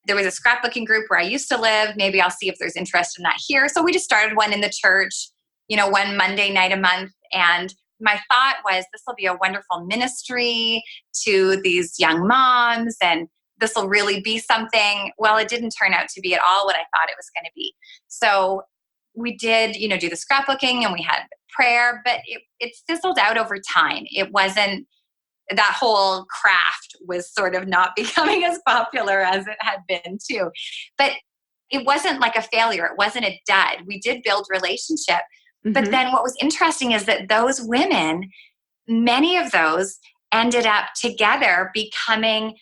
there was a scrapbooking group where I used to live. Maybe I'll see if there's interest in that here. So we just started one in the church, one Monday night a month. And my thought was, this will be a wonderful ministry to these young moms, and this will really be something. Well, it didn't turn out to be at all what I thought it was going to be. So we did, do the scrapbooking and we had prayer, but it fizzled out over time. It wasn't, that whole craft was sort of not becoming as popular as it had been too. But it wasn't like a failure. It wasn't a dud. We did build relationship. But then what was interesting is that those women, many of those ended up together becoming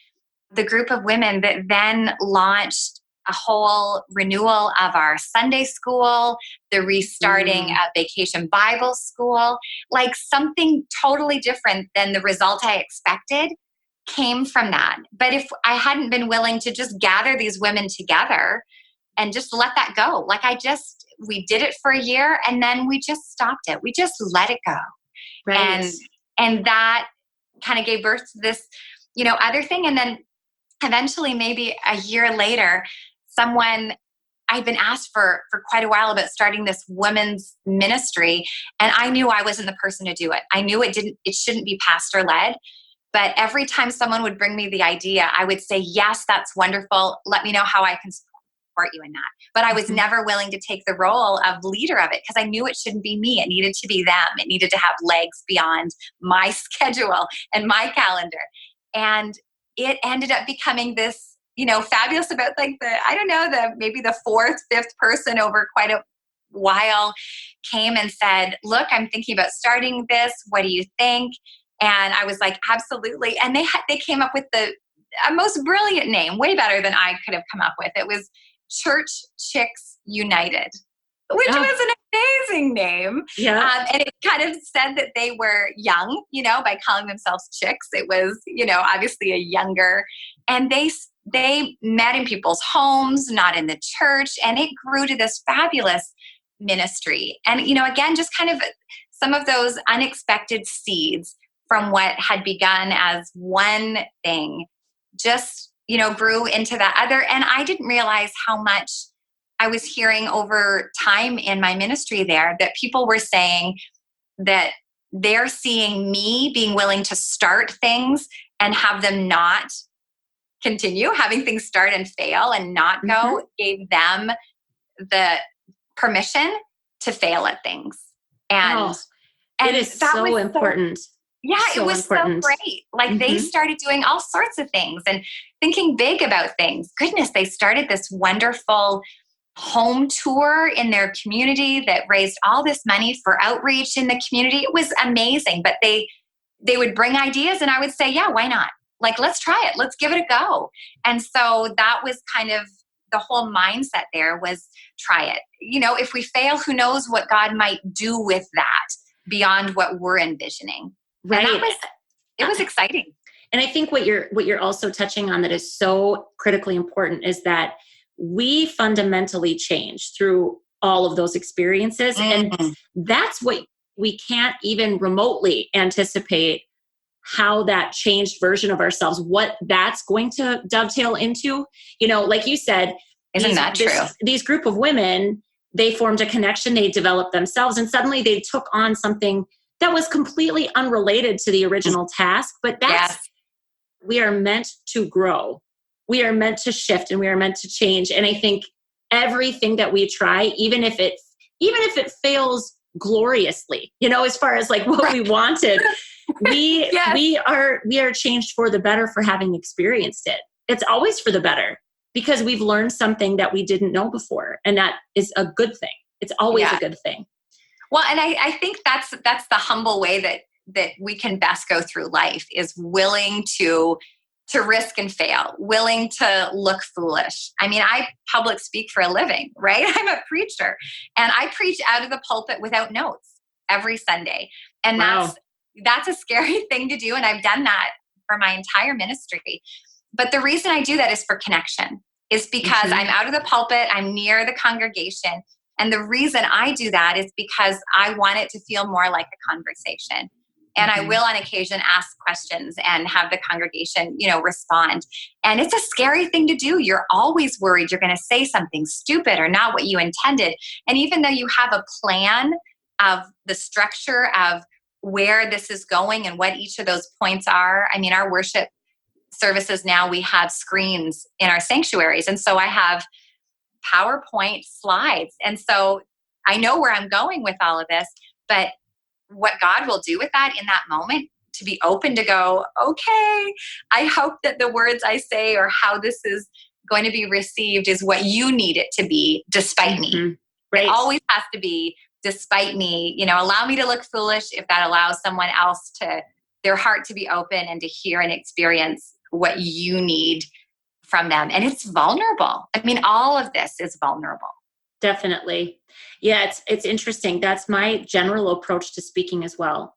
the group of women that then launched a whole renewal of our Sunday school, the restarting of Vacation Bible School, like something totally different than the result I expected came from that. But if I hadn't been willing to just gather these women together and just let that go, we did it for a year and then we just stopped it. We just let it go. Right. And that kind of gave birth to this, other thing. And then eventually, maybe a year later, I'd been asked for quite a while about starting this women's ministry. And I knew I wasn't the person to do it. I knew it shouldn't be pastor led. But every time someone would bring me the idea, I would say, yes, that's wonderful. Let me know how I can support you in that. But I was never willing to take the role of leader of it because I knew it shouldn't be me. It needed to be them. It needed to have legs beyond my schedule and my calendar. And it ended up becoming this, fabulous about maybe the fourth, fifth person over quite a while came and said, look, I'm thinking about starting this. What do you think? And I was like, absolutely. And they came up with the most brilliant name, way better than I could have come up with. It was Church Chicks United, which was an amazing name. Yeah. And it kind of said that they were young, by calling themselves chicks. It was, obviously a younger, and they met in people's homes, not in the church. And it grew to this fabulous ministry. And, again, just kind of some of those unexpected seeds from what had begun as one thing just, grew into that other. And I didn't realize how much I was hearing over time in my ministry there that people were saying that they're seeing me being willing to start things and have them not continue, having things start and fail and not go, gave them the permission to fail at things. And it is so important. It was important. So great. Like they started doing all sorts of things and thinking big about things. Goodness, they started this wonderful home tour in their community that raised all this money for outreach in the community. It was amazing. But they would bring ideas and I would say, yeah, why not? like, let's try it. Let's give it a go. And so that was kind of the whole mindset there, was try it. If we fail, who knows what God might do with that beyond what we're envisioning. Right. And it was exciting. And I think what you're also touching on that is so critically important is that we fundamentally change through all of those experiences. Mm-hmm. And that's what we can't even remotely anticipate, how that changed version of ourselves, what that's going to dovetail into. Like you said, isn't that true? These group of women, they formed a connection, they developed themselves, and suddenly they took on something that was completely unrelated to the original task. But we are meant to grow. We are meant to shift, and we are meant to change. And I think everything that we try, even if it fails gloriously, as far as like what we wanted, we are changed for the better for having experienced it. It's always for the better because we've learned something that we didn't know before. And that is a good thing. It's always a good thing. Well, and I think that's the humble way that we can best go through life, is willing to risk and fail, willing to look foolish. I mean, I public speak for a living, right? I'm a preacher, and I preach out of the pulpit without notes every Sunday. And that's a scary thing to do. And I've done that for my entire ministry. But the reason I do that is for connection, is because I'm out of the pulpit, I'm near the congregation. And the reason I do that is because I want it to feel more like a conversation. And I will on occasion ask questions and have the congregation, respond. And it's a scary thing to do. You're always worried you're going to say something stupid or not what you intended. And even though you have a plan of the structure of where this is going and what each of those points are. I mean, our worship services now, we have screens in our sanctuaries. And so I have PowerPoint slides. And so I know where I'm going with all of this, but what God will do with that in that moment, to be open to go, okay, I hope that the words I say or how this is going to be received is what you need it to be, despite me. Right. It always has to be despite me. Allow me to look foolish if that allows someone else to, their heart to be open and to hear and experience what you need from them. And it's vulnerable. I mean, all of this is vulnerable. Definitely. Yeah, it's interesting. That's my general approach to speaking as well.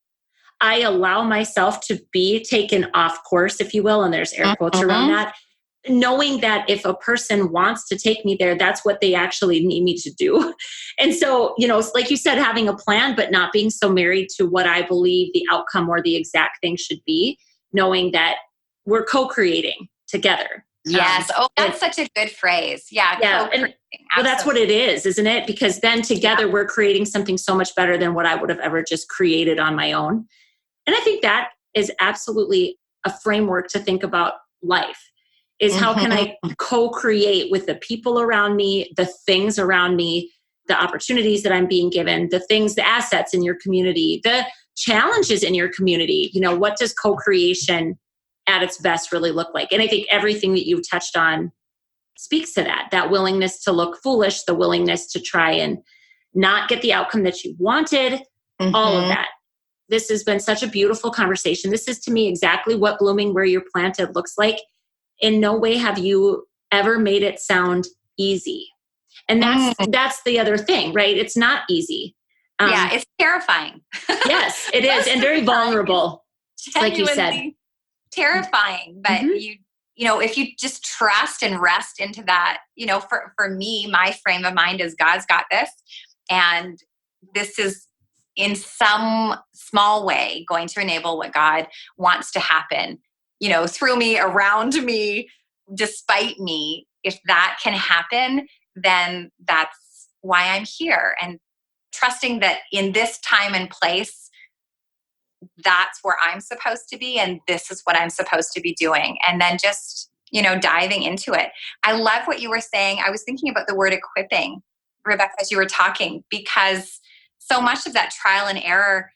I allow myself to be taken off course, if you will, and there's air quotes around that, knowing that if a person wants to take me there, that's what they actually need me to do. And so, like you said, having a plan, but not being so married to what I believe the outcome or the exact thing should be, knowing that we're co-creating together. Yes. That's such a good phrase. Yeah. And, well, that's what it is, isn't it? Because then together we're creating something so much better than what I would have ever just created on my own. And I think that is absolutely a framework to think about life, is how can I co-create with the people around me, the things around me, the opportunities that I'm being given, the assets in your community, the challenges in your community. What does co-creation at its best really look like? And I think everything that you've touched on speaks to that willingness to look foolish, the willingness to try and not get the outcome that you wanted, all of that. This has been such a beautiful conversation. This is to me exactly what blooming where you're planted looks like. In no way have you ever made it sound easy. And that's the other thing, right? It's not easy. It's terrifying. Yes, it is. And very vulnerable, like you said. Terrifying, but if you just trust and rest into that, for me, my frame of mind is God's got this, and this is in some small way going to enable what God wants to happen, through me, around me, despite me. If that can happen, then that's why I'm here, and trusting that in this time and place, that's where I'm supposed to be, and this is what I'm supposed to be doing. And then just, diving into it. I love what you were saying. I was thinking about the word equipping, Rebecca, as you were talking, because so much of that trial and error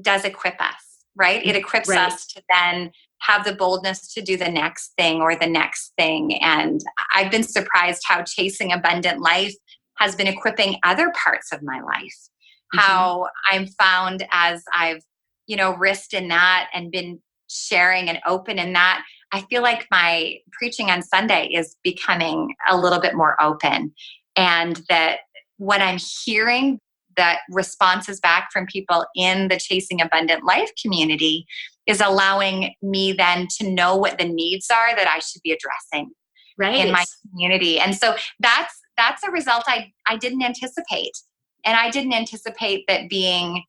does equip us, right? It equips us to then have the boldness to do the next thing or the next thing. And I've been surprised how chasing abundant life has been equipping other parts of my life. How I'm found as I've risked in that and been sharing and open in that, I feel like my preaching on Sunday is becoming a little bit more open. And that when I'm hearing the responses back from people in the Chasing Abundant Life community is allowing me then to know what the needs are that I should be addressing in my community. And so that's a result I didn't anticipate. And I didn't anticipate that being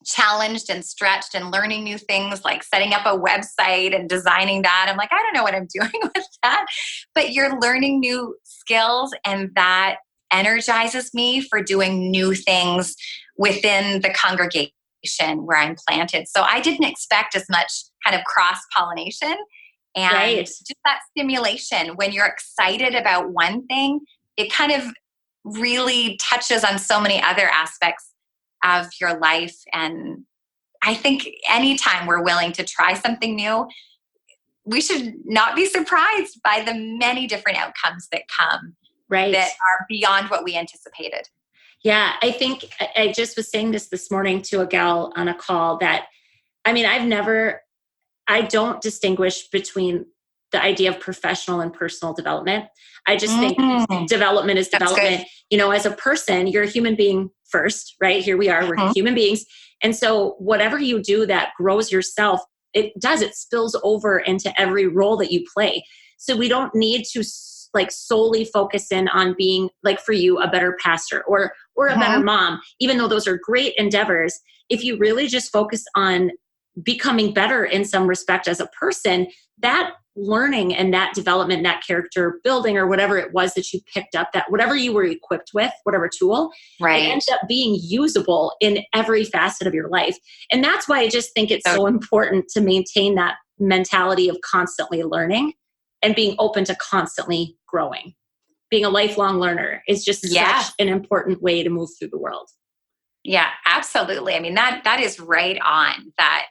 challenged and stretched and learning new things, like setting up a website and designing that. I'm like, I don't know what I'm doing with that. But you're learning new skills, and that energizes me for doing new things within the congregation where I'm planted. So I didn't expect as much kind of cross-pollination and just that stimulation. When you're excited about one thing, it kind of really touches on so many other aspects of your life. And I think anytime we're willing to try something new, we should not be surprised by the many different outcomes that come that are beyond what we anticipated. Yeah, I think I just was saying this morning to a gal on a call that, I mean, I don't distinguish between the idea of professional and personal development. I just think development is development. You know, as a person, you're a human being first, right? Here we are, we're human beings. And so whatever you do that grows yourself, it spills over into every role that you play. So we don't need to like solely focus in on being, like for you, a better pastor or a better mom, even though those are great endeavors. If you really just focus on becoming better in some respect as a person, that learning and that development, that character building or whatever it was that you picked up, that whatever you were equipped with, whatever tool, it ends up being usable in every facet of your life. And that's why I just think it's so important to maintain that mentality of constantly learning and being open to constantly growing. Being a lifelong learner is just such an important way to move through the world. Yeah, absolutely. I mean, that is right on. That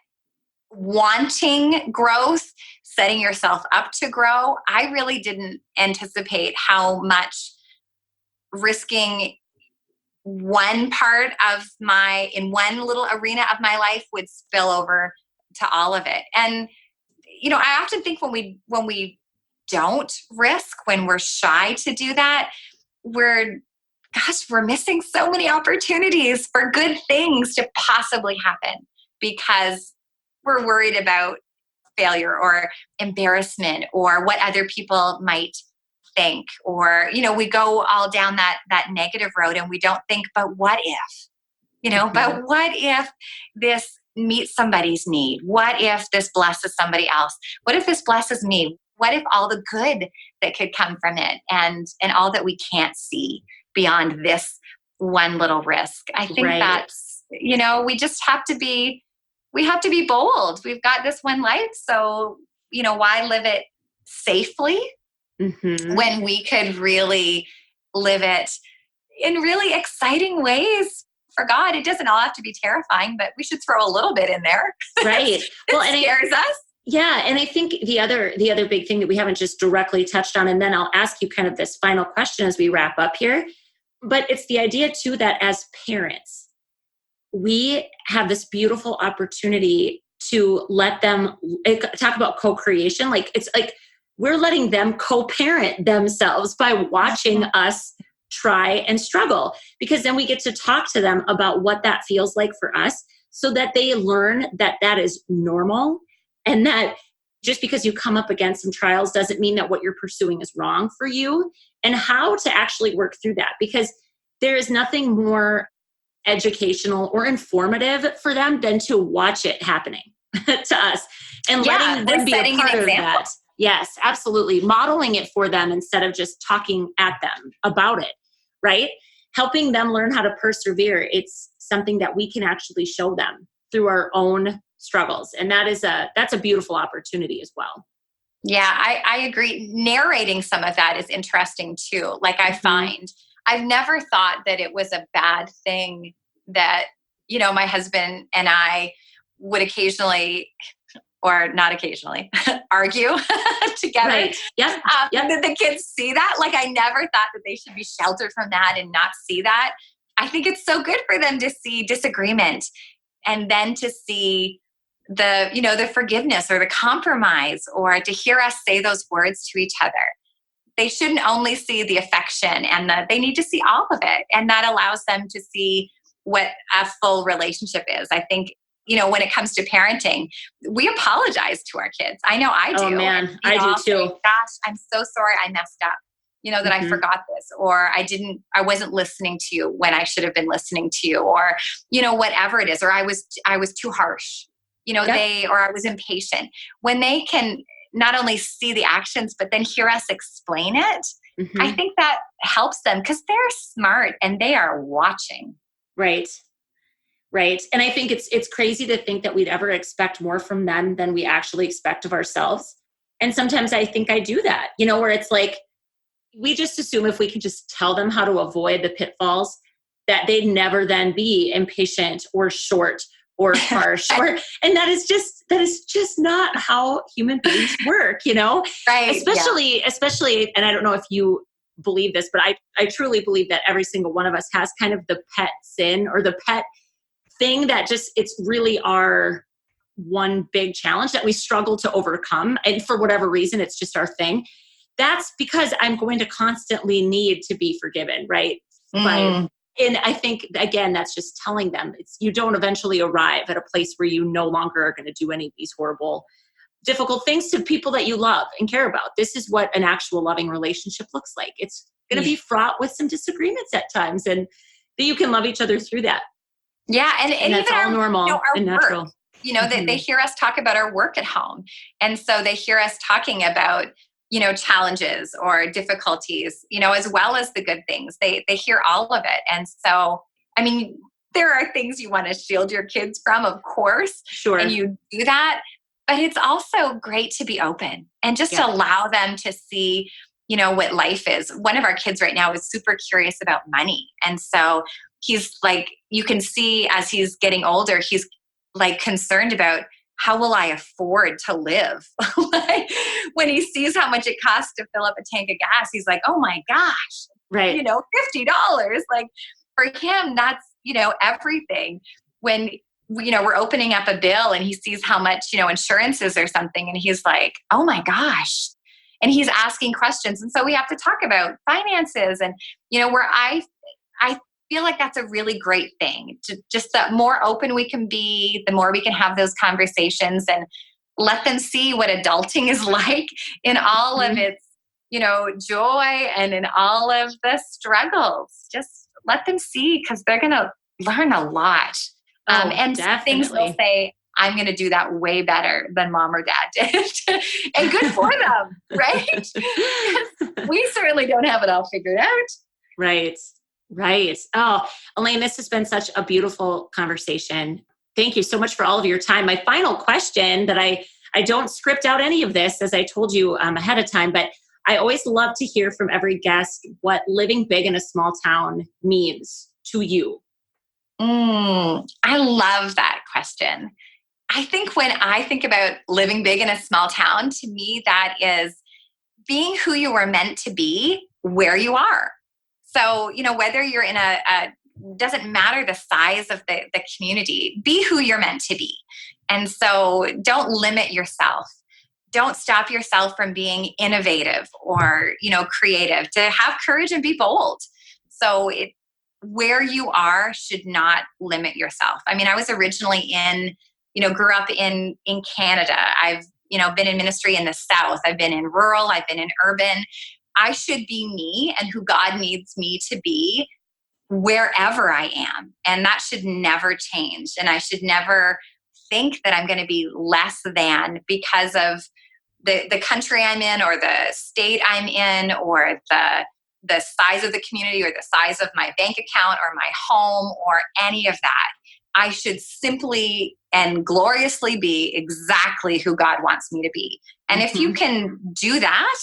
wanting growth, setting yourself up to grow. I really didn't anticipate how much risking one part of in one little arena of my life would spill over to all of it. And, you know, I often think when we don't risk, when we're shy to do that, we're missing so many opportunities for good things to possibly happen because we're worried about failure or embarrassment or what other people might think. Or, you know, we go all down that negative road and we don't think, but what if, but what if this meets somebody's need? What if this blesses somebody else? What if this blesses me? What if all the good that could come from it and all that we can't see beyond this one little risk? I think that's, we just have to be bold. We've got this one life. So, why live it safely when we could really live it in really exciting ways for God? It doesn't all have to be terrifying, but we should throw a little bit in there. Right. Well, it scares us. Yeah. And I think the other big thing that we haven't just directly touched on, and then I'll ask you kind of this final question as we wrap up here, but it's the idea too that as parents, we have this beautiful opportunity to let them talk about co-creation. Like it's like we're letting them co-parent themselves by watching us try and struggle, because then we get to talk to them about what that feels like for us so that they learn that that is normal. And that just because you come up against some trials doesn't mean that what you're pursuing is wrong for you, and how to actually work through that, because there is nothing more educational or informative for them than to watch it happening to us and letting them be a part of that. Yes, absolutely. Modeling it for them instead of just talking at them about it, right? Helping them learn how to persevere. It's something that we can actually show them through our own struggles. And that's a beautiful opportunity as well. Yeah, I agree. Narrating some of that is interesting too. Like I find I've never thought that it was a bad thing that, my husband and I would occasionally, or not occasionally, argue together. Right. Yep. That the kids see that. Like I never thought that they should be sheltered from that and not see that. I think it's so good for them to see disagreement and then to see the forgiveness or the compromise, or to hear us say those words to each other. They shouldn't only see the affection, and they need to see all of it. And that allows them to see what a full relationship is. I think, when it comes to parenting, we apologize to our kids. I know I do. Oh man, and, I do too. Gosh, I'm so sorry I messed up. That I forgot this, or I wasn't listening to you when I should have been listening to you, or, whatever it is, or I was too harsh, or I was impatient. When they can not only see the actions, but then hear us explain it, I think that helps them, because they're smart and they are watching. Right. Right. And I think it's crazy to think that we'd ever expect more from them than we actually expect of ourselves. And sometimes I think I do that, where it's like, we just assume if we can just tell them how to avoid the pitfalls, that they'd never then be impatient or short or harsh, and that is just not how human beings work, Right. Especially, and I don't know if you believe this, but I truly believe that every single one of us has kind of the pet sin or the pet thing that it's really our one big challenge that we struggle to overcome. And for whatever reason, it's just our thing. That's because I'm going to constantly need to be forgiven, right? And I think, again, that's just telling them you don't eventually arrive at a place where you no longer are going to do any of these horrible, difficult things to people that you love and care about. This is what an actual loving relationship looks like. It's going to be fraught with some disagreements at times, and that you can love each other through that. Yeah. And that's even all normal and natural. Work, they hear us talk about our work at home. And so they hear us talking about, challenges or difficulties, as well as the good things. They hear all of it. And so, there are things you want to shield your kids from, of course. Sure. And you do that. But it's also great to be open and just allow them to see, what life is. One of our kids right now is super curious about money. And so he's like, you can see as he's getting older, he's like concerned about, how will I afford to live? Like, when he sees how much it costs to fill up a tank of gas, he's like, oh my gosh, right. $50. Like, for him, that's, everything. When, we're opening up a bill and he sees how much, insurance is or something, and he's like, oh my gosh. And he's asking questions. And so we have to talk about finances, and, where I feel like that's a really great thing. Just the more open we can be, the more we can have those conversations and let them see what adulting is like in all of its, joy and in all of the struggles. Just let them see, because they're going to learn a lot. And definitely. Things they'll say, I'm going to do that way better than mom or dad did. And good for them, right? We certainly don't have it all figured out. Right. Right. Oh, Elaine, this has been such a beautiful conversation. Thank you so much for all of your time. My final question, that I don't script out any of this, as I told you ahead of time, but I always love to hear from every guest what living big in a small town means to you. I love that question. I think when I think about living big in a small town, to me, that is being who you were meant to be where you are. So, whether you're in doesn't matter the size of the community, be who you're meant to be. And so don't limit yourself. Don't stop yourself from being innovative or, creative. To have courage and be bold. So where you are should not limit yourself. I was originally grew up in Canada. I've, been in ministry in the South. I've been in rural. I've been in urban. I should be me and who God needs me to be wherever I am. And that should never change. And I should never think that I'm going to be less than because of the country I'm in, or the state I'm in, or the size of the community, or the size of my bank account, or my home, or any of that. I should simply and gloriously be exactly who God wants me to be. And if you can do that,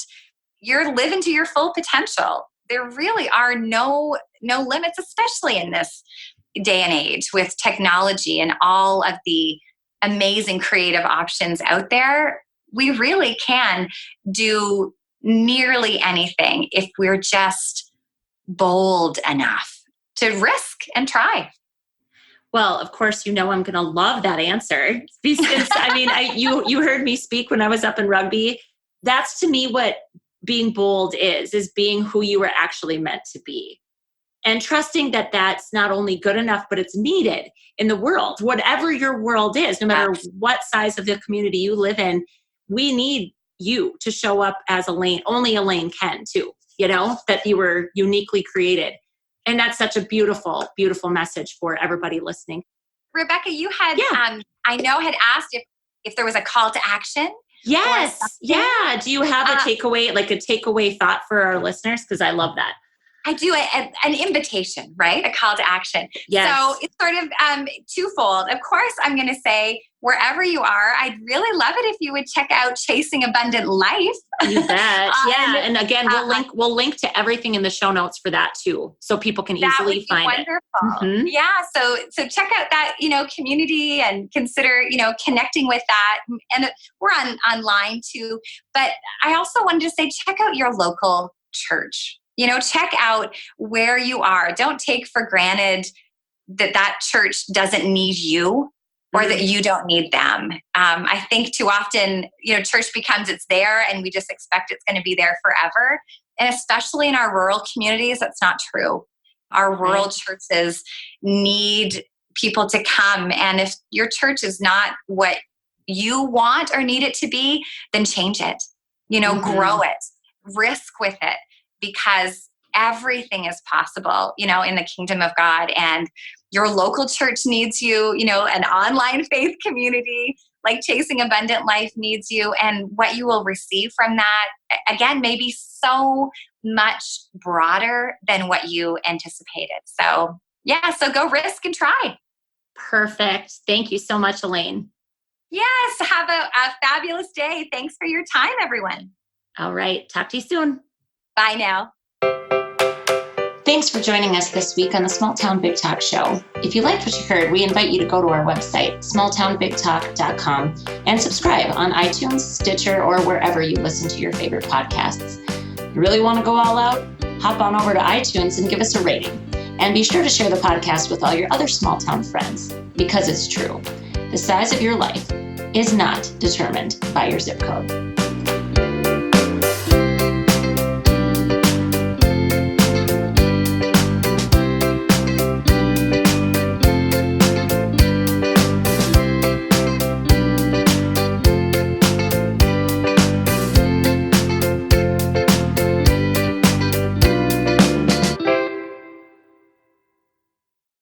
you're living to your full potential. There really are no limits, especially in this day and age with technology and all of the amazing creative options out there. We really can do nearly anything if we're just bold enough to risk and try. Well, of course, I'm going to love that answer. Because, you heard me speak when I was up in Rugby. That's to me what being bold is being who you were actually meant to be. And trusting that that's not only good enough, but it's needed in the world, whatever your world is, no matter what size of the community you live in, we need you to show up as Elaine. Only Elaine can too, that you were uniquely created. And that's such a beautiful, beautiful message for everybody listening. Rebecca, you had, I know, had asked if there was a call to action. Yes. Yeah. Do you have a takeaway thought for our listeners? Because I love that. I do an invitation, right? A call to action. Yes. So it's sort of twofold. Of course, I'm going to say, wherever you are, I'd really love it if you would check out Chasing Abundant Life. You bet. Yeah. And again, we'll link to everything in the show notes for that too. So people can easily find wonderful. it. Mm-hmm. Yeah. So check out that, community and consider, connecting with that. And we're online too. But I also wanted to say, check out your local church. Check out where you are. Don't take for granted that church doesn't need you or that you don't need them. I think too often, church becomes it's there and we just expect it's going to be there forever. And especially in our rural communities, that's not true. Our rural churches need people to come. And if your church is not what you want or need it to be, then change it, grow it, risk with it. Because everything is possible, in the kingdom of God. And your local church needs you, an online faith community like Chasing Abundant Life needs you. And what you will receive from that, again, may be so much broader than what you anticipated. So go risk and try. Perfect. Thank you so much, Elaine. Yes. Have a fabulous day. Thanks for your time, everyone. All right. Talk to you soon. Bye now. Thanks for joining us this week on the Small Town Big Talk Show. If you liked what you heard, we invite you to go to our website, smalltownbigtalk.com, and subscribe on iTunes, Stitcher, or wherever you listen to your favorite podcasts. You really want to go all out? Hop on over to iTunes and give us a rating. And be sure to share the podcast with all your other small town friends, because it's true. The size of your life is not determined by your zip code.